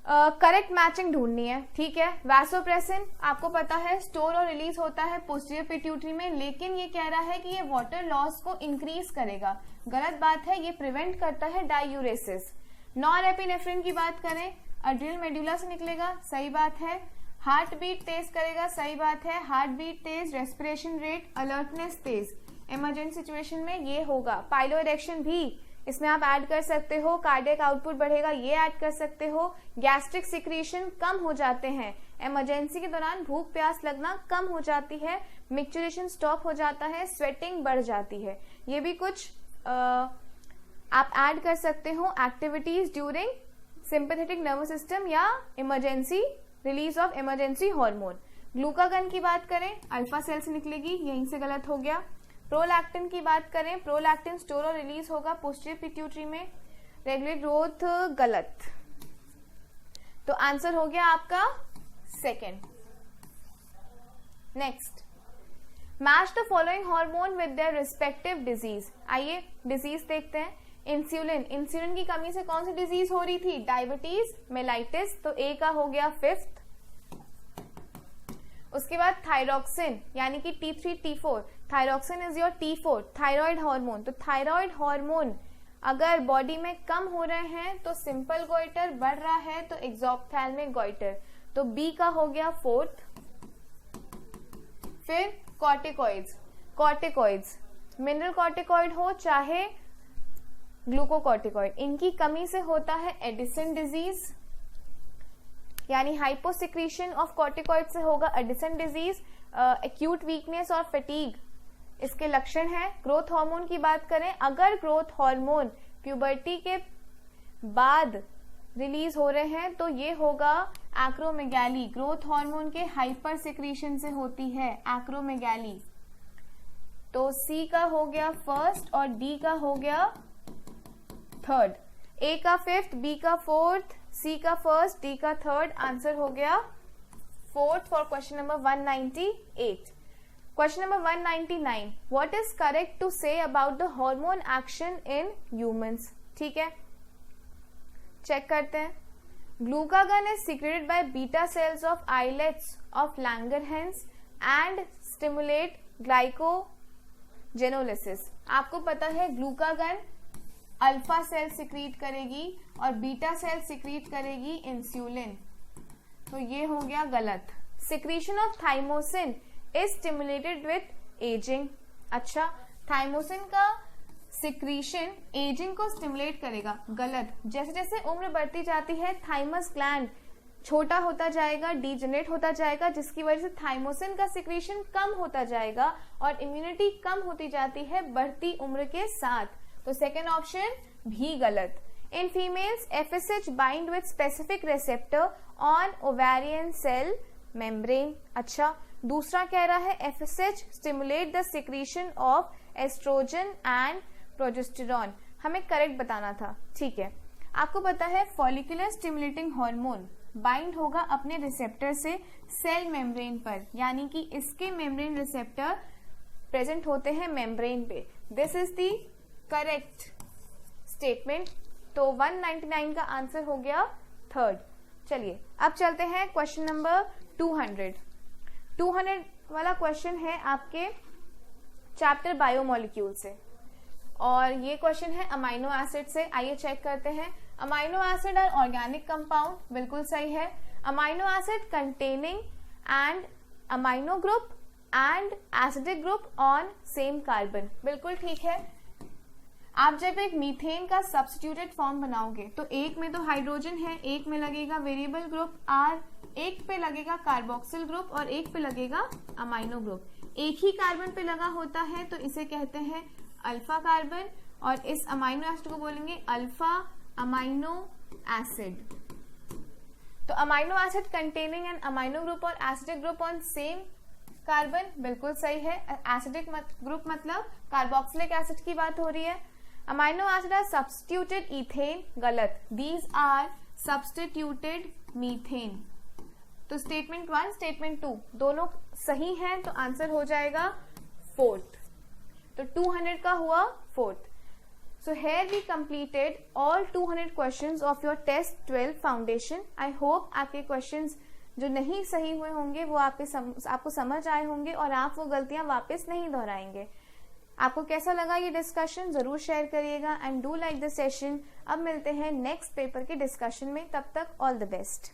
[SPEAKER 2] करेक्ट मैचिंग ढूंढनी है, ठीक है। वैसोप्रेसिन आपको पता है स्टोर और रिलीज होता है पोस्टीरियर पिट्यूटरी में, लेकिन ये कह रहा है कि ये वाटर लॉस को इंक्रीज करेगा। गलत बात है, ये प्रिवेंट करता है डायूरेसिस। नॉरएपिनेफ्रिन की बात करें, एड्रिनल मेड्यूला से निकलेगा, सही बात है। हार्ट बीट तेज करेगा, सही बात है। हार्ट बीट तेज, रेस्पिरेशन रेट, अलर्टनेस तेज। इमरजेंसी सिचुएशन में ये होगा। पाइलोइरेक्शन भी इसमें आप ऐड कर सकते हो। कार्डियक आउटपुट बढ़ेगा, ये ऐड कर सकते हो। गैस्ट्रिक सिक्रीशन कम हो जाते हैं, इमरजेंसी के दौरान भूख प्यास लगना कम हो जाती है, मिक्सचरेशन स्टॉप हो जाता है, स्वेटिंग बढ़ जाती है। ये भी कुछ आप ऐड कर सकते हो activities during sympathetic nervous system या emergency release of emergency hormone. Glucagon की बात करें, अल्फा सेल से निकलेगी, यहीं से गलत हो गया। प्रोलैक्टिन की बात करें, प्रोलैक्टिन स्टोर और रिलीज होगा पोस्टीरियर पिट्यूटरी में, रेगुलर ग्रोथ गलत। तो आंसर हो गया आपका second. Next, match the following hormone with their respective disease. आइए डिजीज देखते हैं। इंसुलिन, इंसुलिन की कमी से कौन सी डिजीज हो रही थी? Diabetes, mellitus. तो ए का हो गया फिफ्थ। उसके बाद थायरॉक्सिन यानी कि T3 T4। Thyroxine is your T4 thyroid hormone. तो थायराइड हार्मोन अगर बॉडी में कम हो रहे हैं तो सिंपल गोइटर, बढ़ रहा है तो एक्सोप्थैल्मिक गोइटर। तो बी का हो गया फोर्थ। फिर कॉर्टिकॉइड्स, कॉर्टिकॉइड्स मिनरल कॉर्टिकॉइड हो चाहे ग्लूकोकॉर्टिकॉइड, इनकी कमी से होता है एडिसन डिजीज, यानी हाइपोसिक्रीशन ऑफ कॉर्टिकॉइड से होगा एडिसन डिजीज। एक्यूट वीकनेस और फटीग इसके लक्षण है। ग्रोथ हार्मोन की बात करें, अगर ग्रोथ हार्मोन प्यूबर्टी के बाद रिलीज हो रहे हैं तो ये होगा एक्रोमेगैली। ग्रोथ हार्मोन के हाइपर सिक्रीशन से होती है एक्रोमेगैली। तो सी का हो गया फर्स्ट और डी का हो गया थर्ड। ए का फिफ्थ, बी का फोर्थ, सी का फर्स्ट, डी का थर्ड। आंसर हो गया fourth for question number 198। Question number 199, what is correct to say about the hormone action in humans. ठीक है, चेक करते हैं। Glucagon is secreted by beta cells of islets of Langerhans and stimulate glycogenolysis. आपको पता है glucagon alpha cell secrete करेगी और beta cell secrete करेगी इंसुलिन। तो ये हो गया गलत। Secretion of thymosin is stimulated with ageing. अच्छा, थाइमोसिन का सिक्रीशन एजिंग को स्टिमुलेट करेगा, गलत। जैसे जैसे उम्र बढ़ती जाती है थाइमस ग्लैंड छोटा होता जाएगा, डीजनरेट होता जाएगा, जिसकी वजह से थाइमोसिन का सिक्रीशन कम होता जाएगा और इम्यूनिटी कम होती जाती है बढ़ती उम्र के साथ। तो सेकेंड ऑप्शन भी गलत। In females FSH bind with specific receptor on ovarian cell membrane. अच्छा, दूसरा कह रहा है FSH stimulate the secretion of estrogen and progesterone. हमें करेक्ट बताना था, ठीक है। आपको पता है फॉलिकुलर स्टिमुलेटिंग हार्मोन बाइंड होगा अपने रिसेप्टर से सेल मेम्ब्रेन पर, यानी कि इसके मेम्ब्रेन रिसेप्टर प्रेजेंट होते हैं मेम्ब्रेन पे। This is the correct statement. तो 199 का आंसर हो गया थर्ड। चलिए अब चलते हैं क्वेश्चन नंबर 200। 200 वाला क्वेश्चन है आपके चैप्टर बायोमोलिक्यूल से, और ये क्वेश्चन है अमाइनो एसिड से। आइए चेक करते हैं। Amino acid are organic compound, बिल्कुल सही है। Amino acid containing and amino group and acidic group on same carbon, बिल्कुल ठीक है। आप जब एक मीथेन का सब्स्टिट्यूटेड फॉर्म बनाओगे तो एक में तो हाइड्रोजन है, एक में लगेगा वेरिएबल ग्रुप R, एक पे लगेगा कार्बोक्सिल ग्रुप और एक पे लगेगा अमाइनो ग्रुप। एक ही कार्बन पे लगा होता है तो इसे कहते हैं अल्फा कार्बन, और इस अमाइनो एसिड को बोलेंगे अल्फा अमाइनो एसिड। तो amino acid containing an amino group और acidic group on same carbon, बिल्कुल सही है। एसिडिक ग्रुप मतलब कार्बोक्सिलिक एसिड की बात हो रही है। Amino acid are substituted ethane, गलत। These are substituted methane. तो स्टेटमेंट 1 स्टेटमेंट 2 दोनों सही हैं, तो आंसर हो जाएगा फोर्थ। तो 200 का हुआ fourth. So here we completed all 200 questions of your test 12 foundation. I hope आपके questions जो नहीं सही हुए होंगे वो आपको समझ आए होंगे और आप वो गलतियां वापस नहीं दोहराएंगे। आपको कैसा लगा ये डिस्कशन जरूर शेयर करिएगा and do like the session. अब मिलते हैं नेक्स्ट पेपर के डिस्कशन में, तब तक ऑल द बेस्ट।